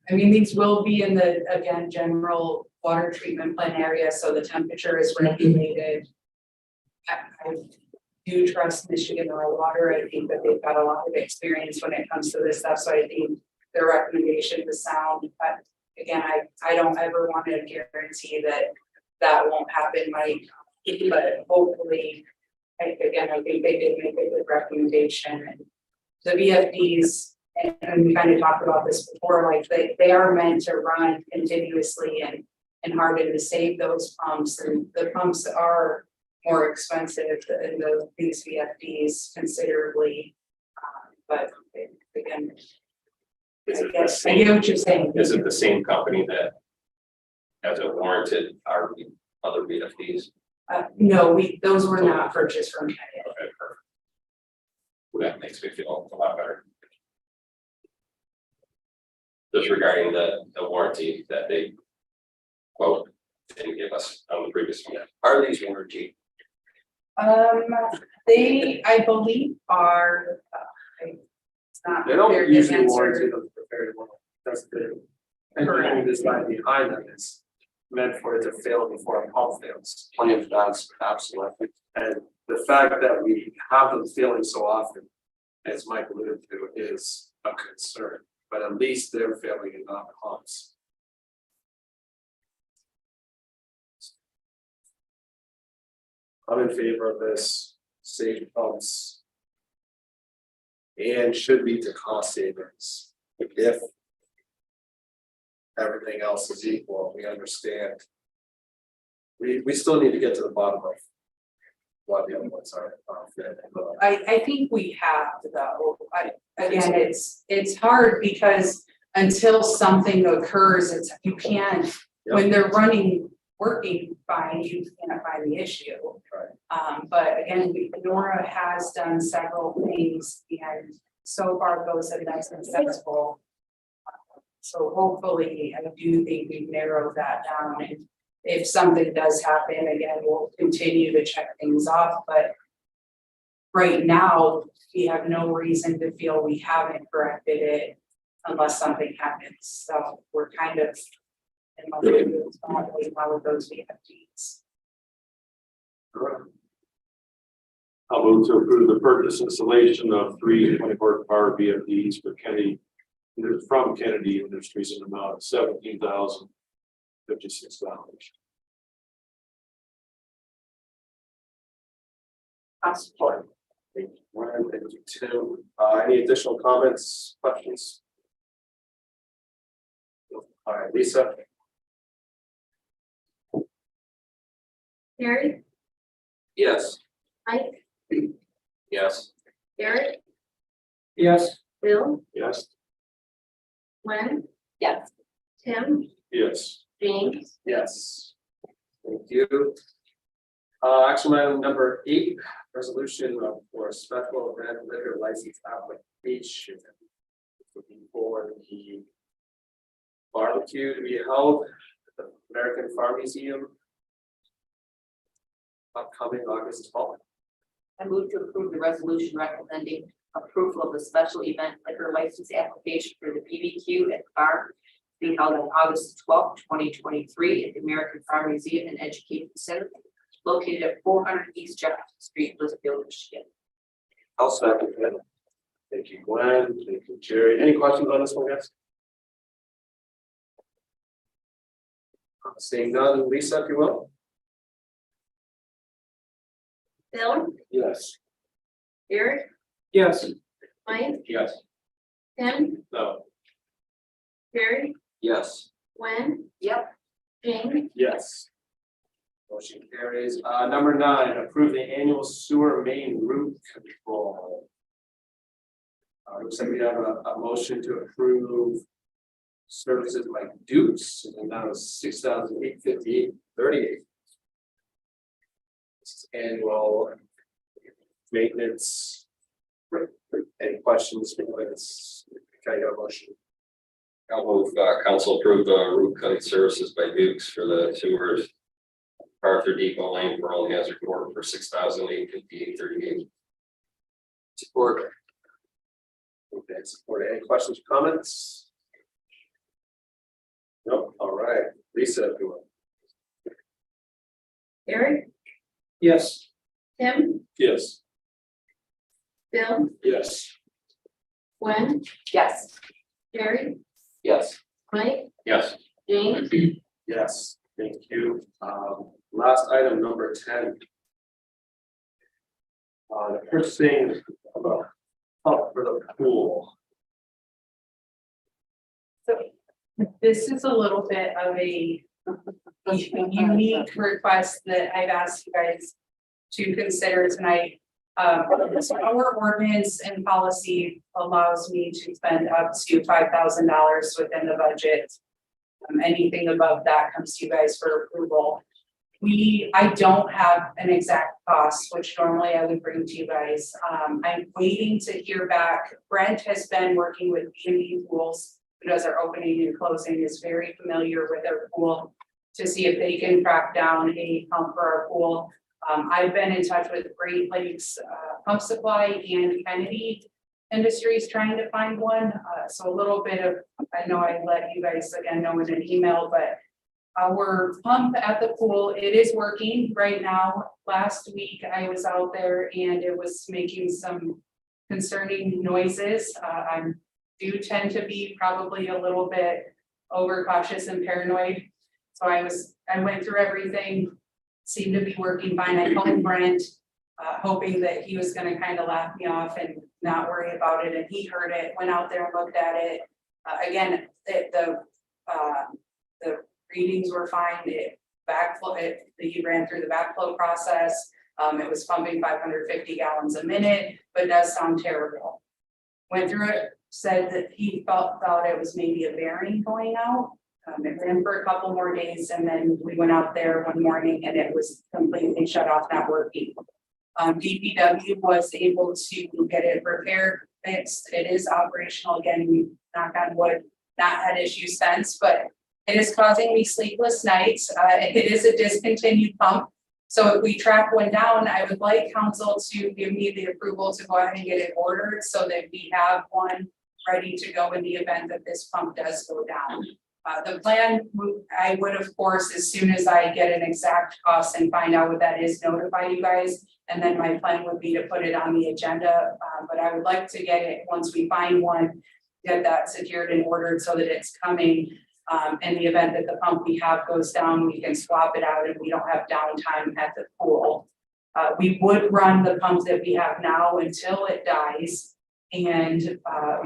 I mean, these will be in the, again, general water treatment plant area, so the temperature is regulated. I do trust Michigan Rural Water. I think that they've got a lot of experience when it comes to this stuff, so I think their recommendation is sound. But again, I don't ever want to guarantee that won't happen, Mike, but hopefully, I think they did make a good recommendation. And the VFDs, and we kind of talked about this before, like they are meant to run continuously and harden to save those pumps, and the pumps are more expensive than these VFDs considerably. But again, I guess I get what you're saying. Is it the same company that has a warranted our other VFDs? No, those were not purchased from Kennedy. Okay, perfect. Well, that makes me feel a lot better. Just regarding the warranty that they quote didn't give us on the previous one. Are these warranty? They, I believe, are. It's not. They don't their usually answer. warranty them very well. That's the, everything design behind them is meant for it to fail before a pump fails. Plans that's obsolete. And the fact that we have them failing so often, as Mike alluded to, is a concern, but at least they're failing in non-pumps. I'm in favor of this, save pumps. And should lead to cost savings if everything else is equal, we understand. We still need to get to the bottom of what the other ones are. I think we have though. Again, it's hard because until something occurs, you can't, when they're working fine, you can't find the issue. Right. But again, Nora has done several things and so far those have been successful. So hopefully, I do think we've narrowed that down, and if something does happen, again, we'll continue to check things off, but right now, we have no reason to feel we haven't corrected it unless something happens. So we're kind of in with those VFDs. I'll move to approve the purchase installation of 3 24-hour VFDs for Kennedy, from Kennedy Industries in the amount of $17,056. I'll support. Thank you, Gwen. Thank you, Tim. Any additional comments, questions? All right, Lisa. Terry, Yes. Mike, Yes. Eric, Yes. Bill, Yes. Gwen, Yes. Tim, Yes. James, Yes. Thank you. Action item number 8, resolution for a special event liquor license application. Looking for the barbecue to be held at the American Farm Museum. Upcoming August 12th. I move to approve the resolution recommending approval of the special event liquor license application for the BBQ at the farm being held on August 12th, 2023 at the American Farm Museum and Education Center located at 400 East Jefferson Street, Blissfield, Michigan. I'll second that. Thank you, Gwen. Thank you, Jerry. Any questions on this one, guys? Seeing none, Lisa, if you will. Bill, Yes. Eric, Yes. Mike, Yes. Tim, No. Terry, Yes. Gwen, Yep. James, Yes. Motion carries. Number 9, approve the annual sewer main root control. Looks like we have a motion to approve services like Dukes, and the amount of $6,858.38. This is annual maintenance. Any questions? Can I get a motion? I'll move, council approve the root cutting services by Dukes for the sewers. Arthur Depot Lane, Pearl Hazard Court for $6,858.38. Support. Okay, support. Any questions, or comments? No, all right, Lisa, if you will. Eric, Yes. Tim, Yes. Bill, Yes. Gwen, Yes. Terry, Yes. Mike, Yes. James, Yes, thank you. Last item, number 10. The purchasing of a pump for the pool. So this is a little bit of a unique request that I've asked you guys to consider tonight. So our ordinance and policy allows me to spend up to $5,000 within the budget. Anything above that comes to you guys for approval. I don't have an exact cost, which normally I would bring to you guys. I'm waiting to hear back. Brent has been working with B&B Pools, who does our opening and closing, is very familiar with their pool, to see if they can track down a pump for our pool. I've been in touch with Great Lakes Pump Supply and Kennedy Industries trying to find one. So a little bit of, I know I let you guys again know in an email, but our pump at the pool, it is working right now. Last week I was out there and it was making some concerning noises. I do tend to be probably a little bit overcautious and paranoid. So I went through everything, seemed to be working fine. I called Brent, hoping that he was gonna kind of laugh me off and not worry about it. And he heard it, went out there and looked at it. Again, the readings were fine. He ran through the backflow process. It was pumping 550 gallons a minute, but it does sound terrible. Went through it, said that he thought it was maybe a bearing going out. It ran for a couple more days, and then we went out there one morning and it was completely shut off, not working. DPW was able to get it repaired, fixed. It is operational again, knock on wood, not had issues since, but it is causing me sleepless nights. It is a discontinued pump. So if we track one down, I would like council to give me the approval to go ahead and get it ordered so that we have one ready to go in the event that this pump does go down. The plan, I would, of course, as soon as I get an exact cost and find out what that is, notify you guys. And then my plan would be to put it on the agenda, but I would like to get it, once we find one, get that secured and ordered so that it's coming. In the event that the pump we have goes down, we can swap it out and we don't have downtime at the pool. We would run the pump that we have now until it dies. And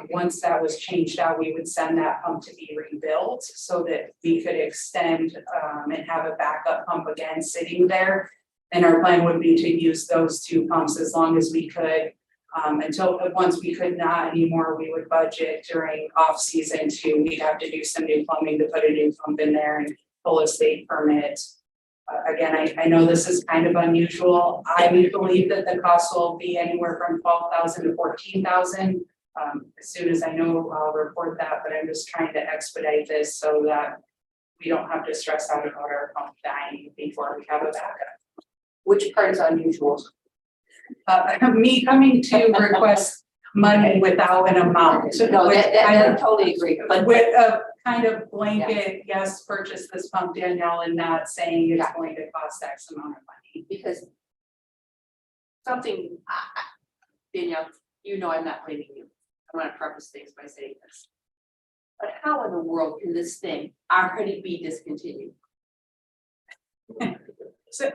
once that was changed out, we would send that pump to be rebuilt so that we could extend and have a backup pump again sitting there. And our plan would be to use those two pumps as long as we could. Until once we could not anymore, we would budget during off season too. We'd have to do some new plumbing to put a new pump in there and pull a state permit. Again, I know this is kind of unusual. I believe that the cost will be anywhere from 12,000 to 14,000. As soon as I know, I'll report that, but I'm just trying to expedite this so that we don't have to stress out about our pump dying before we have a backup. Which part is unusual? Me coming to request money without an amount. No, which I totally agree, but with a kind of blanket, yes, purchase this pump, Danielle, and not saying it's going to cost X amount of money. because something, Danielle, you know I'm not blaming you. I want to preface things by saying this. But how in the world can this thing already be discontinued? So,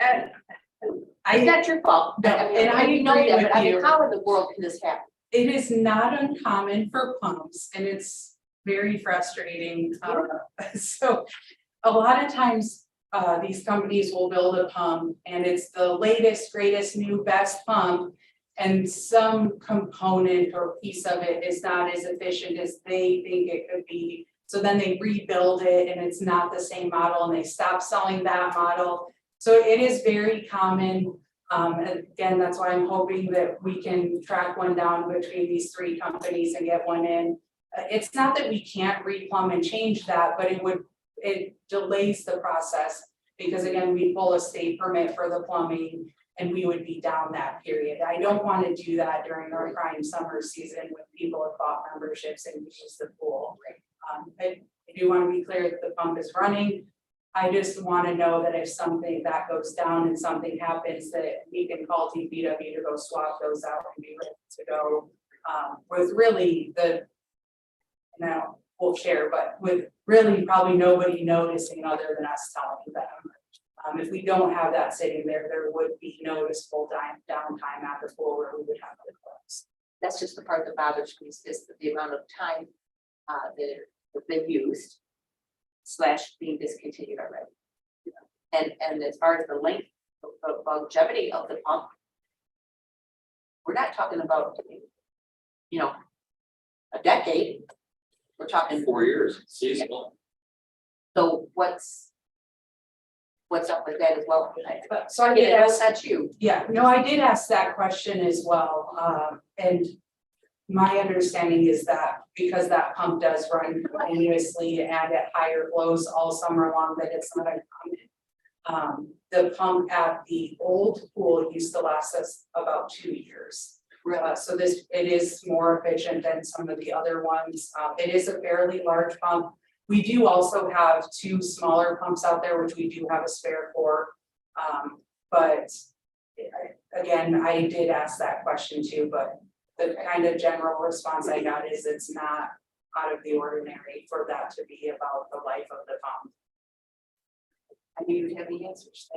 It's not your fault. No, I mean, and I know agree that, with but I mean, you. how in the world can this happen? it is not uncommon for pumps and it's very frustrating. So a lot of times, these companies will build a pump and it's the latest, greatest, new, best pump. And some component or piece of it is not as efficient as they think it could be. So then they rebuild it and it's not the same model and they stop selling that model. So it is very common. Again, that's why I'm hoping that we can track one down between these three companies and get one in. It's not that we can't replumb and change that, but it delays the process. Because again, we pull a state permit for the plumbing and we would be down that period. I don't want to do that during our prime summer season when people have bought memberships and use the pool. I do want to be clear that the pump is running. I just want to know that if something that goes down and something happens, that we can call DPW to go swap those out and be ready to go. With really now we'll share, but with really probably nobody noticing other than us telling them. If we don't have that sitting there, there would be noticeable downtime at the pool where we would have to close. That's just the part that bothers me is the amount of time that have been used / being discontinued already. You know, and as far as the length, the longevity of the pump, we're not talking about, you know, a decade. We're talking 4 years. Seasonal. So what's up with that as well? So I did ask, That's you. yeah, no, I did ask that question as well. And my understanding is that because that pump does run continuously and at higher flows all summer long, that it's not uncommon. The pump at the old pool used to last us about 2 years. So it is more efficient than some of the other ones. It is a fairly large pump. We do also have 2 smaller pumps out there, which we do have a spare for. But again, I did ask that question too, but the kind of general response I got is it's not out of the ordinary for that to be about the life of the pump. I knew you'd have the answers.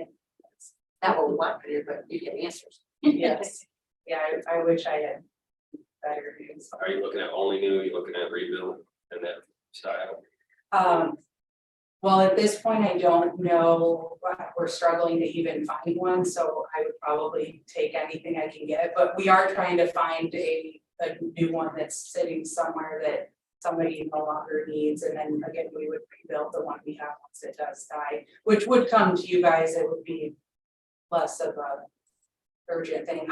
Not what we want for you, but you get answers. Yes, yeah, I wish I had better news. Are you looking at only new, are you looking at rebuild and that style? Well, at this point, I don't know, we're struggling to even find one, so I would probably take anything I can get, but we are trying to find a new one that's sitting somewhere that somebody no longer needs, and then again, we would rebuild the one we have once it does die, which would come to you guys, it would be less of a urgent thing.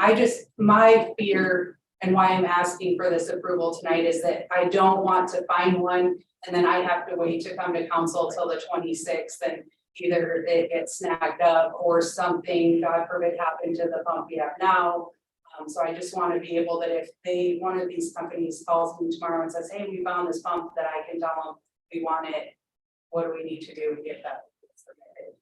My fear and why I'm asking for this approval tonight is that I don't want to find one and then I have to wait to come to council till the 26th and either it gets snagged up or something, God forbid, happen to the pump we have now. So I just want to be able that if one of these companies calls me tomorrow and says, hey, we found this pump, that I can tell them we want it. What do we need to do to get that submitted?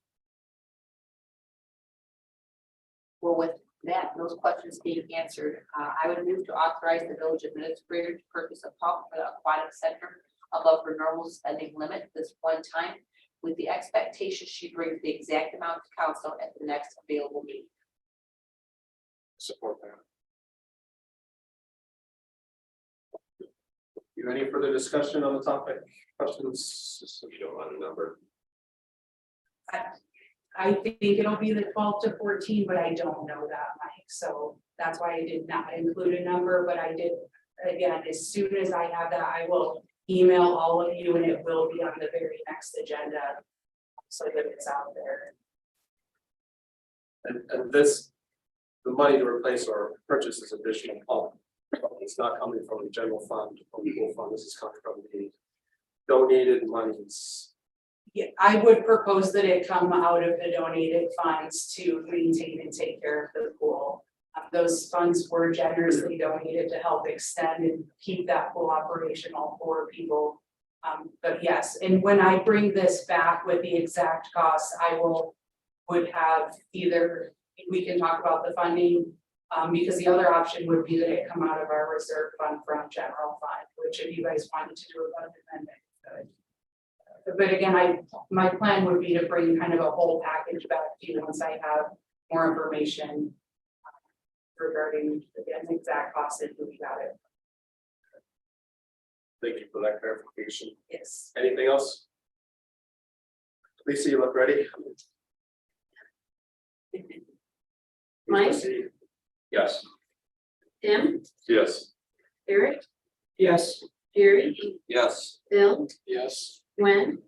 Well, that, those questions being answered, I would move to authorize the village administrator to purchase a pump for the aquatic center above her normal spending limit this one time, with the expectation she brings the exact amount to council at the next available meeting. Support that. You any further discussion on the topic? Questions? You don't want a number. I think it'll be the 12 to 14, but I don't know that, Mike, so that's why I did not include a number, but I did. Again, as soon as I have that, I will email all of you and it will be on the very next agenda. So that it's out there. And this, the money to replace or purchase this additional pump, it's not coming from the general fund, or the pool fund, this is coming from the donated monies. Yeah, I would propose that it come out of the donated funds to maintain and take care of the pool. Those funds were generously donated to help extend and keep that pool operational for people. But yes, and when I bring this back with the exact costs, I would have either, we can talk about the funding. Because the other option would be that it come out of our reserve fund from general fund, which if you guys wanted to do a budget amendment, could. But again, my plan would be to bring kind of a whole package back to you once I have more information regarding again the exact cost and who we got it. Thank you for that clarification. Yes. Anything else? Lisa, you look ready? Mike? Proceed. Yes. Tim, Yes. Eric, Yes. Jerry, Yes. Bill, Yes. Gwen,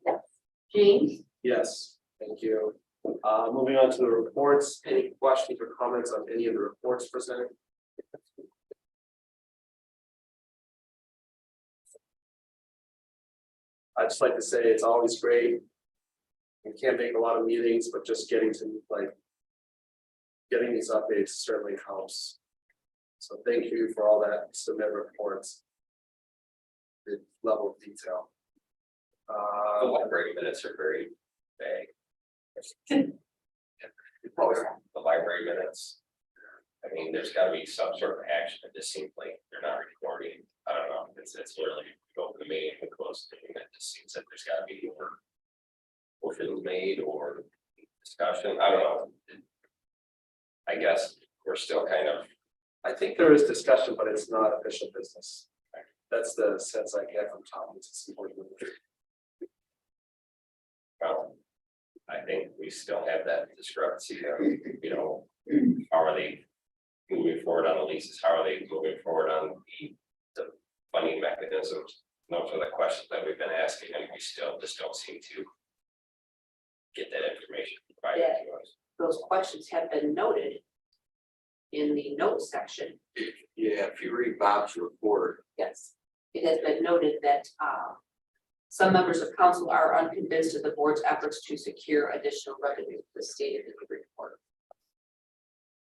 James, Yes, thank you. Moving on to the reports, any questions or comments on any of the reports presented? I'd just like to say it's always great. We can't make a lot of meetings, but just getting to getting these updates certainly helps. So thank you for all that submit reports. The level of detail. The library minutes are very vague. The library minutes. I mean, there's gotta be some sort of action. It just seems like they're not recording. I don't know. It's literally open the meeting and close the meeting. It just seems like there's gotta be more motions made or discussion. I don't know. I guess we're still kind of, I think there is discussion, but it's not official business. That's the sense I get from Tom. It's important. well, I think we still have that discrepancy of, you know, how are they moving forward on the leases? How are they moving forward on the funding mechanisms? Those are the questions that we've been asking, and we still just don't seem to get that information provided to us. Those questions have been noted in the notes section. Yeah, if you read Bob's report, Yes, it has been noted that some members of council are unconvinced of the board's efforts to secure additional revenue, as stated in the report.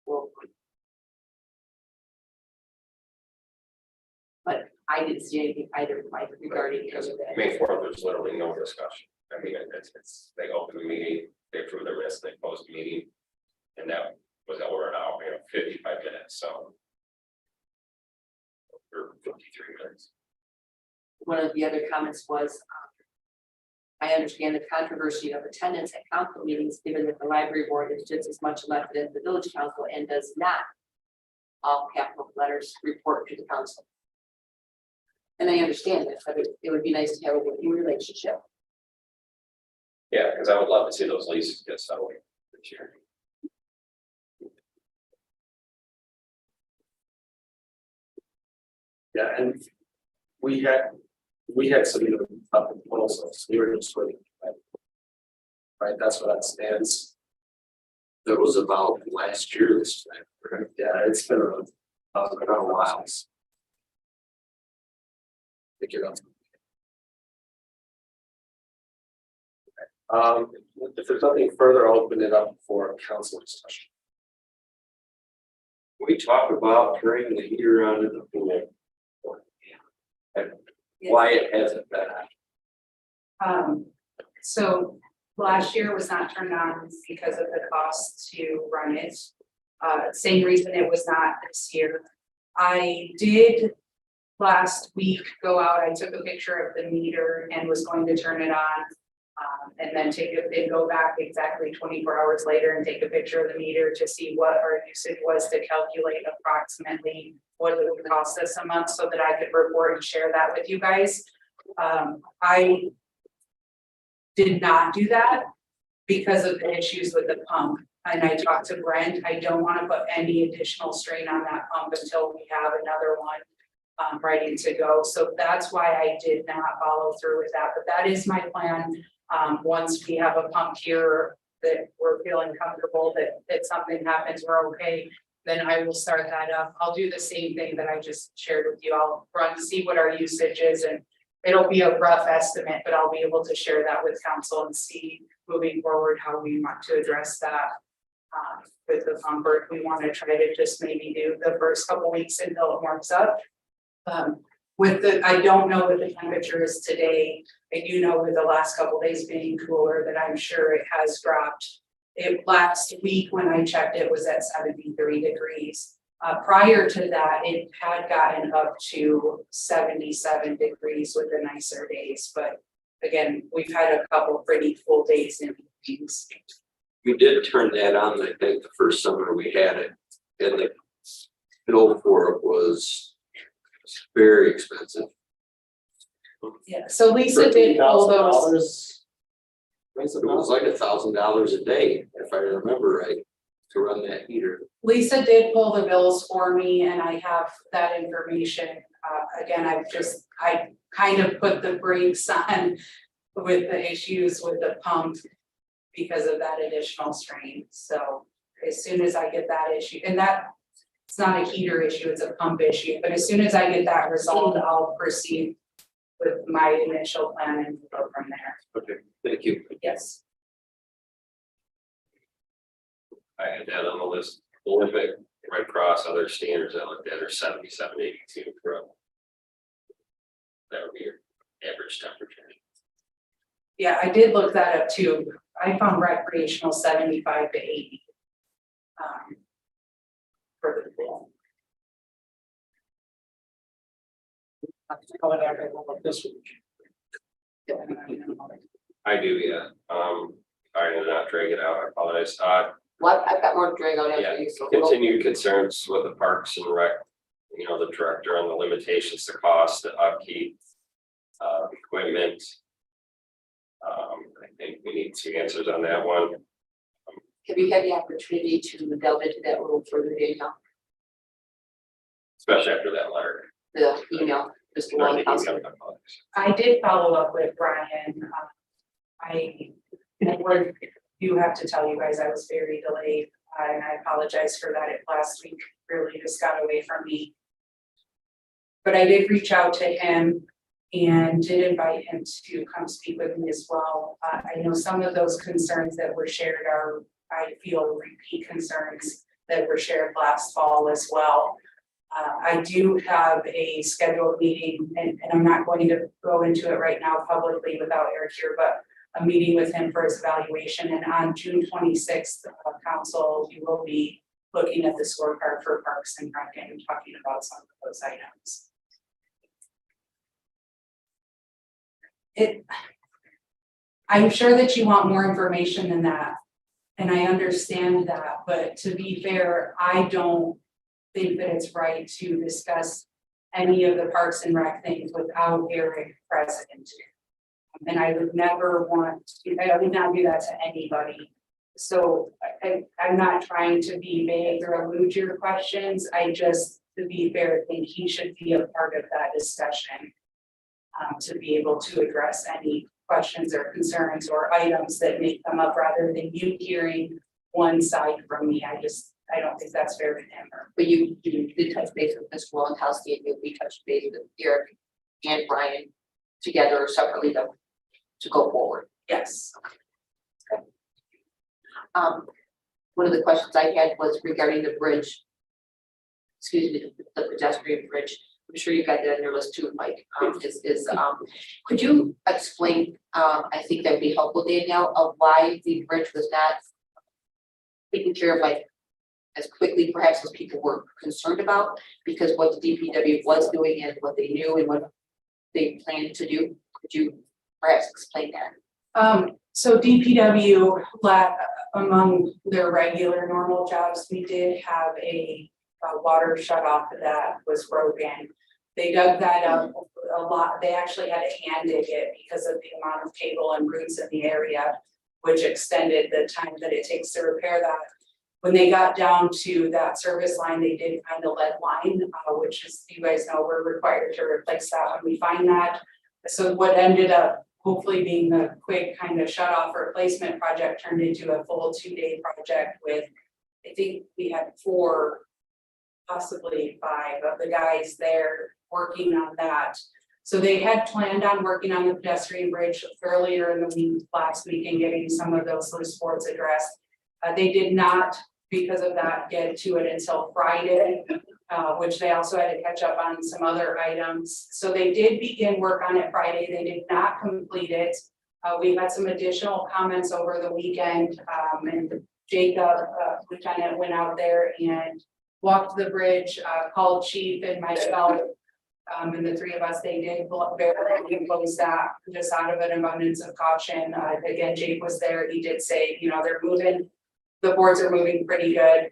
Well, but I didn't see anything either regarding Because any of that. May 4th, there's literally no discussion. I mean, it's they open the meeting, they approve the rest, they close the meeting. And that was over an hour, 55 minutes, so. Or 53 minutes. One of the other comments was, I understand the controversy of attendance at council meetings, given that the library board is just as much elected as the village council and does not all capital letters report to the council. And I understand that, but it would be nice to have a working relationship. Yeah, because I would love to see those leases get settled this year. Yeah, and we had some up in proposals, we were just waiting. Right, that's what that stands. that was about last year this time, right? Yeah, it's been a while. Pick it up. If there's nothing further, I'll open it up for council discussion. We talked about turning the heater on in the pool. And why it hasn't been. So last year was not turned on because of the cost to run it. Same reason it was not this year. I did last week go out, I took a picture of the meter and was going to turn it on. And then go back exactly 24 hours later and take a picture of the meter to see what our usage was to calculate approximately what it would cost us a month so that I could report and share that with you guys. I did not do that because of the issues with the pump. And I talked to Brent, I don't want to put any additional strain on that pump until we have another one ready to go. So that's why I did not follow through with that, but that is my plan. Once we have a pump here that we're feeling comfortable that something happens, we're okay, then I will start that up. I'll do the same thing that I just shared with you. I'll run to see what our usage is, and it'll be a rough estimate, but I'll be able to share that with council and see moving forward how we want to address that. With the pump, or if we want to try to just maybe do the first couple weeks until it warms up. I don't know what the temperature is today. I do know with the last couple days being cooler that I'm sure it has dropped. It last week when I checked, it was at 73 degrees. Prior to that, it had gotten up to 77 degrees with the nicer days. But again, we've had a couple pretty full days in things. We did turn that on, I think, the first summer we had it, and the bill for it was very expensive. Yeah, so Lisa did pull those. It was like $1,000 a day, if I remember right, to run that heater. Lisa did pull the bills for me and I have that information. Again, I kind of put the brakes on with the issues with the pump because of that additional strain. So as soon as I get that issue, and that it's not a heater issue, it's a pump issue, but as soon as I get that resolved, I'll proceed with my initial plan and go from there. Okay, thank you. Yes. I had that on the list, Olympic, Red Cross, other standards I looked at are 77, 82 for. That would be your average temperature. Yeah, I did look that up too. I found recreational 75 to 80. For the pool. This week. I do, yeah. Trying to not drag it out, I apologize. What, I've got more to drag out Yeah, after you. So continued concerns with the parks and rec, you know, the director on the limitations, the cost, the upkeep, equipment. I think we need some answers on that one, have you had the opportunity to delve into that a little further, Danielle? especially after that letter. The email, Mr. Wellington. I did follow up with Brian. I do have to tell you guys I was very delayed, and I apologize for that. It last week really just got away from me. But I did reach out to him and did invite him to come speak with me as well. I know some of those concerns that were shared are, I feel, repeat concerns that were shared last fall as well. I do have a scheduled meeting, and I'm not going to go into it right now publicly without Eric here, but a meeting with him for his evaluation. And on June 26th, council, you will be looking at the scorecard for Parks and Rec and talking about some of those items. I'm sure that you want more information than that, and I understand that, but to be fair, I don't think that it's right to discuss any of the Parks and Rec things without Eric present. And I would never want, I would not do that to anybody. So I'm not trying to be vague or elude your questions. I just, to be fair, think he should be a part of that discussion. To be able to address any questions or concerns or items that may come up rather than you hearing one side from me. I don't think that's fair to him. But you did touch base with Mr. Wellington and we touched base with Eric and Brian together or separately to go forward. Yes. Okay. One of the questions I had was regarding the bridge. Excuse me, the pedestrian bridge. I'm sure you got that on your list too, Mike. Could you explain, I think that'd be helpful, Danielle, of why the bridge was not taken care of like as quickly perhaps as people were concerned about, because what the DPW was doing and what they knew and what they planned to do. Could you perhaps explain that? So DPW, among their regular normal jobs, we did have a water shut off that was broken. They dug that up a lot. They actually had to hand dig it because of the amount of cable and roots in the area, which extended the time that it takes to repair that. When they got down to that service line, they did find a lead line, which is, you guys know, we're required to replace that when we find that. So what ended up hopefully being a quick kind of shut off replacement project turned into a full 2-day project with, I think we had 4, possibly 5 of the guys there working on that. So they had planned on working on the pedestrian bridge earlier in the week, last week, and getting some of those loose boards addressed. They did not, because of that, get to it until Friday, which they also had to catch up on some other items. So they did begin work on it Friday. They did not complete it. We had some additional comments over the weekend, and Jacob, Lieutenant, went out there and walked the bridge, called Chief and myself. And the 3 of us, they did barely close that just out of an abundance of caution. Again, Jake was there. He did say, you know, they're moving. The boards are moving pretty good.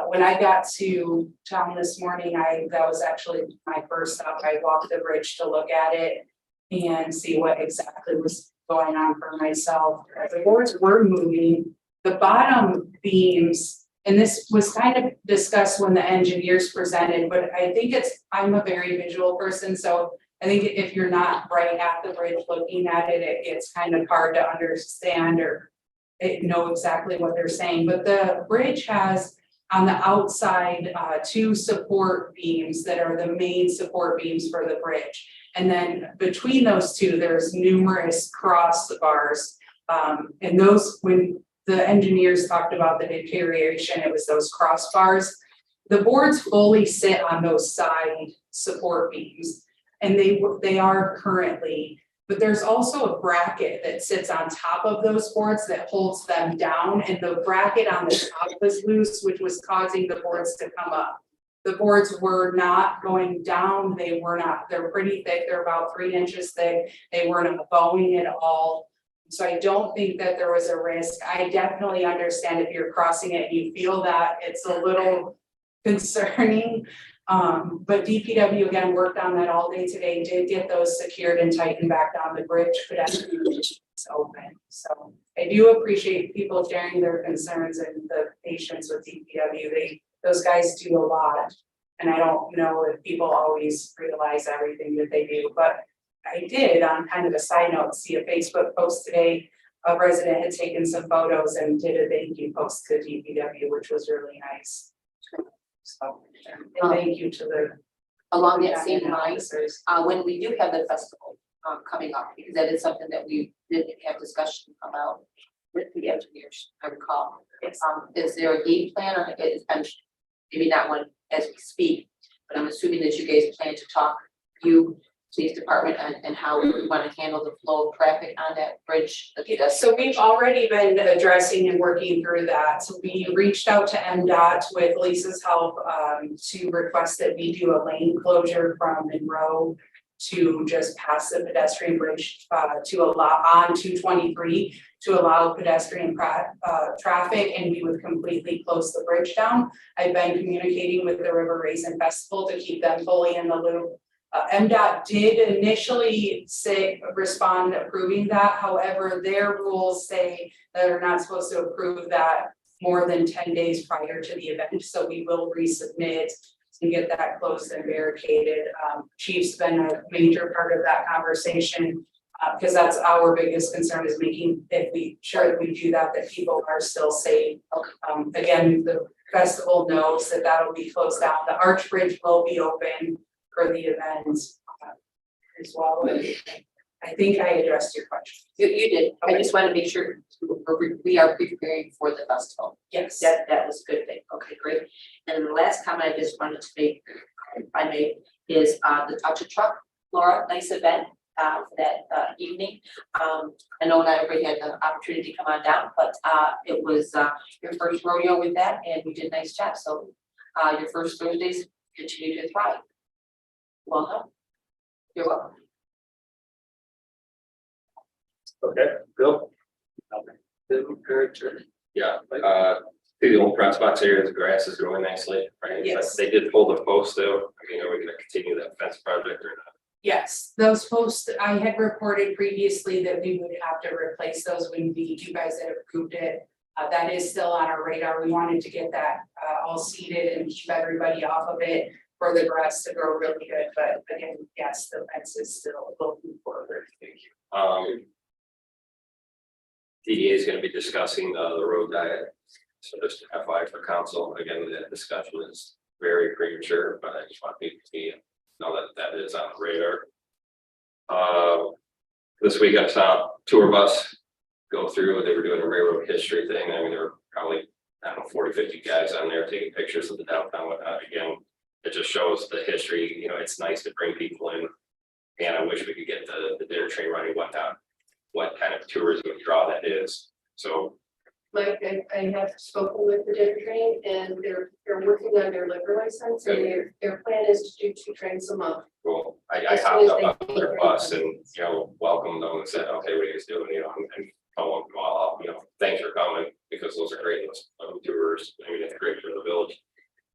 When I got to town this morning, that was actually my first stop. I walked the bridge to look at it and see what exactly was going on for myself. The boards were moving. The bottom beams, and this was kind of discussed when the engineers presented, but I think I'm a very visual person, so I think if you're not right at the bridge looking at it, it's kind of hard to understand or know exactly what they're saying. But the bridge has on the outside 2 support beams that are the main support beams for the bridge. And then between those 2, there's numerous crossbars. And those, when the engineers talked about the deterioration, it was those crossbars. The boards fully sit on those side support beams, and they are currently, but there's also a bracket that sits on top of those boards that holds them down, and the bracket on the top was loose, which was causing the boards to come up. The boards were not going down, they're pretty thick, they're about 3 inches thick, they weren't bowing at all. So I don't think that there was a risk. I definitely understand if you're crossing it and you feel that it's a little concerning. But DPW again worked on that all day today, did get those secured and tightened back down. The bridge pedestrian is open. So I do appreciate people sharing their concerns and the patience with DPW. Those guys do a lot. And I don't know if people always realize everything that they do, but I did, on kind of a side note, see a Facebook post today. A resident had taken some photos and did a thank you post to DPW, which was really nice. So, and thank you to the along that same line, when we do have the festival coming up, because that is something that we did have discussion about with the engineers, I recall. Is there a game plan, or maybe not one as we speak, but I'm assuming that you guys plan to talk, police department, and how we want to handle the flow of traffic on that bridge? So we've already been addressing and working through that. So we reached out to MDOT with Lisa's help to request that we do a lane closure from Monroe to just past the pedestrian bridge to allow on 223 to allow pedestrian traffic, and we would completely close the bridge down. I've been communicating with the River Raisin Festival to keep them fully in the loop. MDOT did initially respond approving that. However, their rules say that they're not supposed to approve that more than 10 days prior to the event. So we will resubmit and get that closed and barricaded. Chief's been a major part of that conversation because that's our biggest concern, is making that we do that people are still safe. Again, the festival knows that that'll be closed down. The Arch Bridge will be open for the event as well. I think I addressed your question. You did. Okay. I just want to make sure we are preparing for the festival. Yes. That was a good thing. Okay, great. And the last comment I just wanted to make, if I may, is the Touch a Truck, Laura, nice event. for that evening. I know not everybody had the opportunity to come on down, but it was your first rodeo with that, and we did a nice job. So your first Thursdays continue to thrive. Welcome. You're welcome. Okay, Bill? Yeah, see the old press box area, the grass is growing nicely, right? But Yes. they did pull the post though. I mean, are we gonna continue that fence project or not? Yes, those posts, I had reported previously that we would have to replace those when you guys had approved it. That is still on our radar. We wanted to get that all seeded and keep everybody off of it for the grass to grow really good. But again, yes, the fence is still looking forward. Thank you. DDA is gonna be discussing the road diet. So just FYI for council, again, that discussion is very premature, but I just want people to know that that is on the radar. This week I saw a tour bus go through, they were doing a railroad history thing. I mean, there were probably, I don't know, 40, 50 guys on there taking pictures of the downtown whatnot. Again, it just shows the history, you know, it's nice to bring people in. And I wish we could get the dinner train running, what kind of tourism draw that is. So Mike, I have spoken with the dinner train and they're working on their liquor license and their plan is to do 2 trains a month. cool. I As soon hopped as up they- on their bus and, you know, welcomed them and said, okay, what are you guys doing, you know, and told them, well, you know, thanks for coming, because those are great tours. I mean, it's great for the village.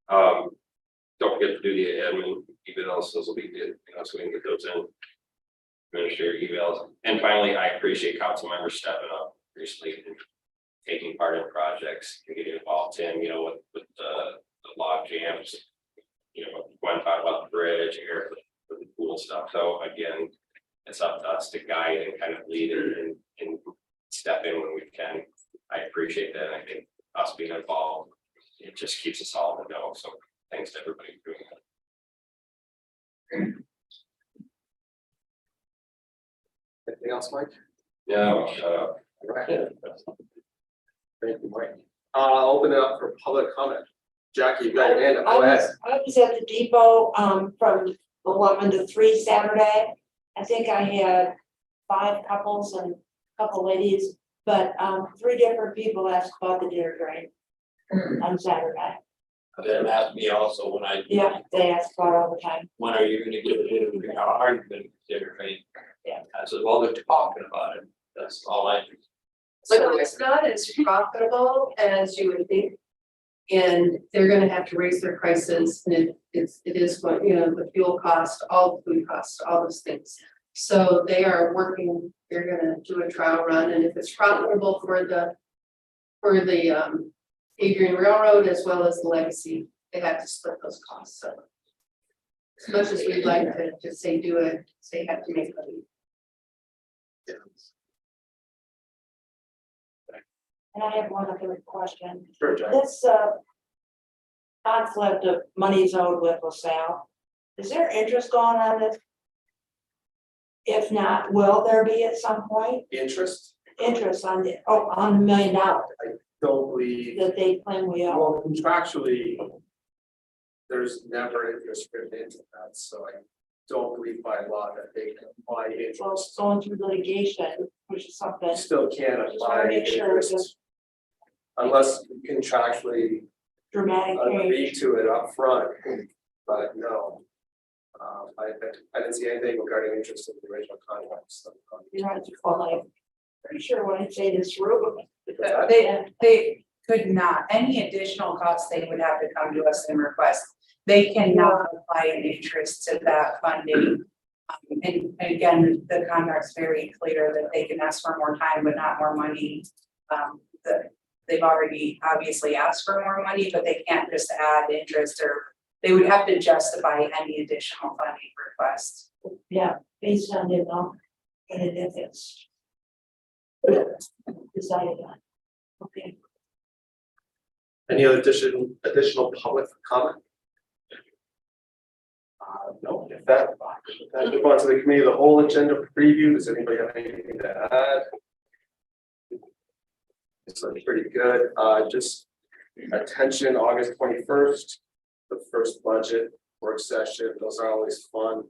Don't forget to do the admin, even else, those will be good, you know, so we can get those in. Administrator emails, and finally, I appreciate council members stepping up recently and taking part in projects and getting involved. Tim, you know, with the log jams, you know, Gwen talked about the bridge, Eric with the pool stuff. So again, it's up to us to guide and kind of lead and step in when we can. I appreciate that. And I think us being involved, it just keeps us all in the know. So thanks to everybody for doing that. Anything else, Mike? Yeah, well, shut up. Right. Thank you, Mike. Open it up for public comment. Jackie, you got your hand up, go ahead. I was at the depot, from 11 to 3 Saturday. I think I had 5 couples and a couple ladies, but, 3 different people asked about the dinner train on Saturday. Them asked me also when Yeah, they ask about it all the time. when are you gonna give it, how are you gonna consider training? Yeah. I said, well, they're talking about it, that's all I. So it's not as profitable as you would think. And they're gonna have to raise their prices and it is what, you know, the fuel cost, all the food costs, all those things. So they are working, they're gonna do a trial run and if it's profitable for the Adrian Railroad as well as the Legacy, they have to split those costs, so. As much as we'd like to say do it, they have to make money. And I have one other question. Sure, Jackie. This, conflict of monies owed with LaSalle, is there interest going on this? If not, will there be at some point Interest? interest on the, on $1 million Don't believe, that they claim we owe? well, contractually, there's never interest written into that, so I don't believe by law that they can apply Well, interest. going through litigation, which is something. You still can't Just wanna apply make sure interest that- unless you contractually Dramatic agree change. to it up front. But no. I didn't see anything regarding interest in the original contract, so. You know, it's all like, pretty sure when I say this room. They could not, any additional costs, they would have to come to us and request. They cannot apply an interest to that funding. And again, the contract's very clear that they can ask for more time, but not more money. They've already obviously asked for more money, but they can't just add interest or they would have to justify any additional funding request. Yeah, based on the amount, and if it's decided on. Okay. Any other additional public comment? No, if that, move on to the committee, of the whole agenda preview. Does anybody have anything to add? It's pretty good. Just attention, August 21st, the first budget work session. Those are always fun.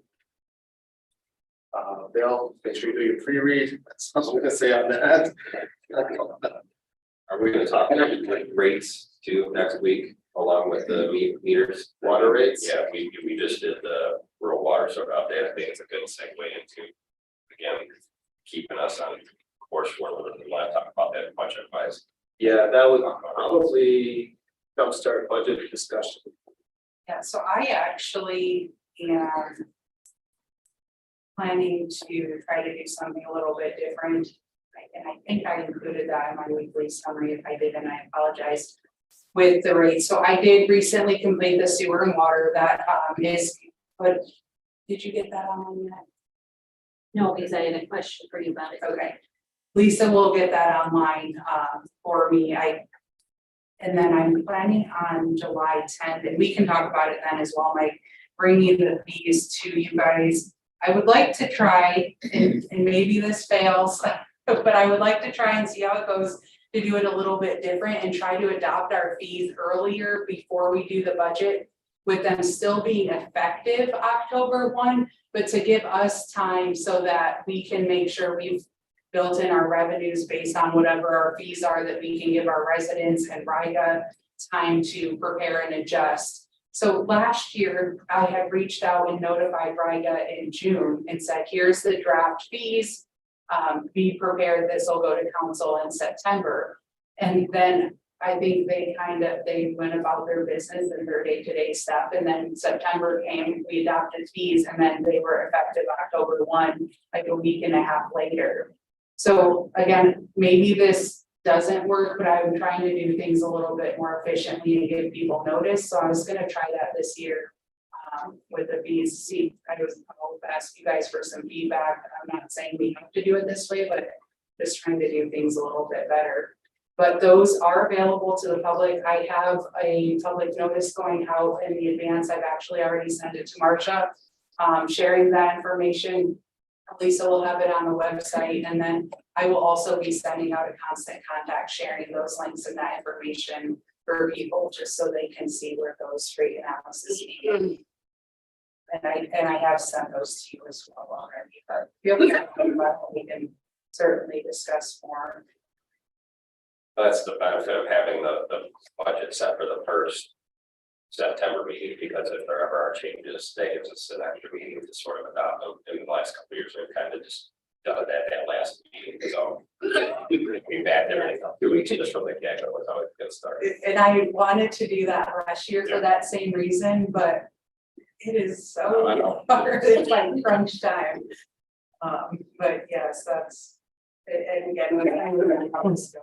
Bill, make sure you do your pre-read, that's what I'm gonna say on that. Are we gonna talk like rates too next week, along with the meters? Water rates? Yeah, we just did the rural water sort of update. I think it's a good segue into, again, keeping us on course where we're going to talk about that budget wise. Yeah, that would probably jumpstart budget discussion. Yeah, so I actually am planning to try to do something a little bit different. And I think I included that in my weekly summary. If I didn't, I apologize. With the rate, so I did recently complete the sewer and water that is, but did you get that on yet? No, because I had a question for you about it. Okay, Lisa will get that online for me. And then I'm planning on July 10th, and we can talk about it then as well, Mike, bringing the fees to you guys. I would like to try, and maybe this fails, but I would like to try and see how it goes, to do it a little bit different and try to adopt our fees earlier before we do the budget, with them still being effective October 1, but to give us time so that we can make sure we've built in our revenues based on whatever our fees are, that we can give our residents and RIGA time to prepare and adjust. So last year, I had reached out and notified RIGA in June and said, here's the draft fees. Be prepared, this will go to council in September. And then I think they went about their business and their day-to-day stuff. And then September came, we adopted fees, and then they were effective October 1, like a week and a half later. So again, maybe this doesn't work, but I'm trying to do things a little bit more efficiently and give people notice. So I was gonna try that this year. With the fees, see, I'll ask you guys for some feedback. I'm not saying we have to do it this way, but just trying to do things a little bit better. But those are available to the public. I have a public notice going out in the advance. I've actually already sent it to Marcia, sharing that information. Lisa will have it on the website, and then I will also be sending out a constant contact, sharing those links and that information for people, just so they can see where those rate analysis is. And I have sent those to you as well already, but we can certainly discuss more. That's the benefit of having the budget set for the first September meeting, because if there ever are changes, they gives us an extra meeting to sort of adopt them. In the last couple of years, we've kind of just done that last meeting, so we backed everything up 2 weeks just from the get-go was always a good start. And I wanted to do that last year for that same reason, but it is so hard, it's like crunch time. But yes, that's, and again, when I goes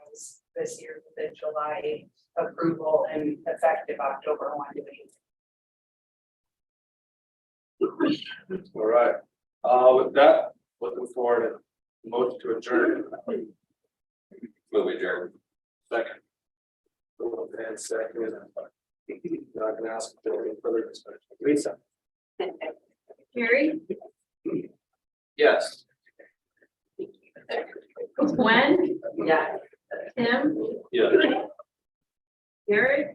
this year with the July approval and effective October 1. All right, with that, looking forward to motion to adjourn. Move adjourned. Second. And second. Not gonna ask for any further discussion. Lisa? Carrie? Yes. Gwen? Yeah. Tim? Yeah. Jared?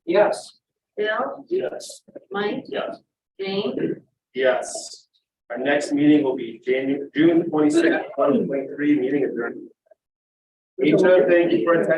Yes. Bill? Yes. Mike? Yes. Jane? Yes. Our next meeting will be June 26th, 2023, meeting adjourned. Thank you for attending.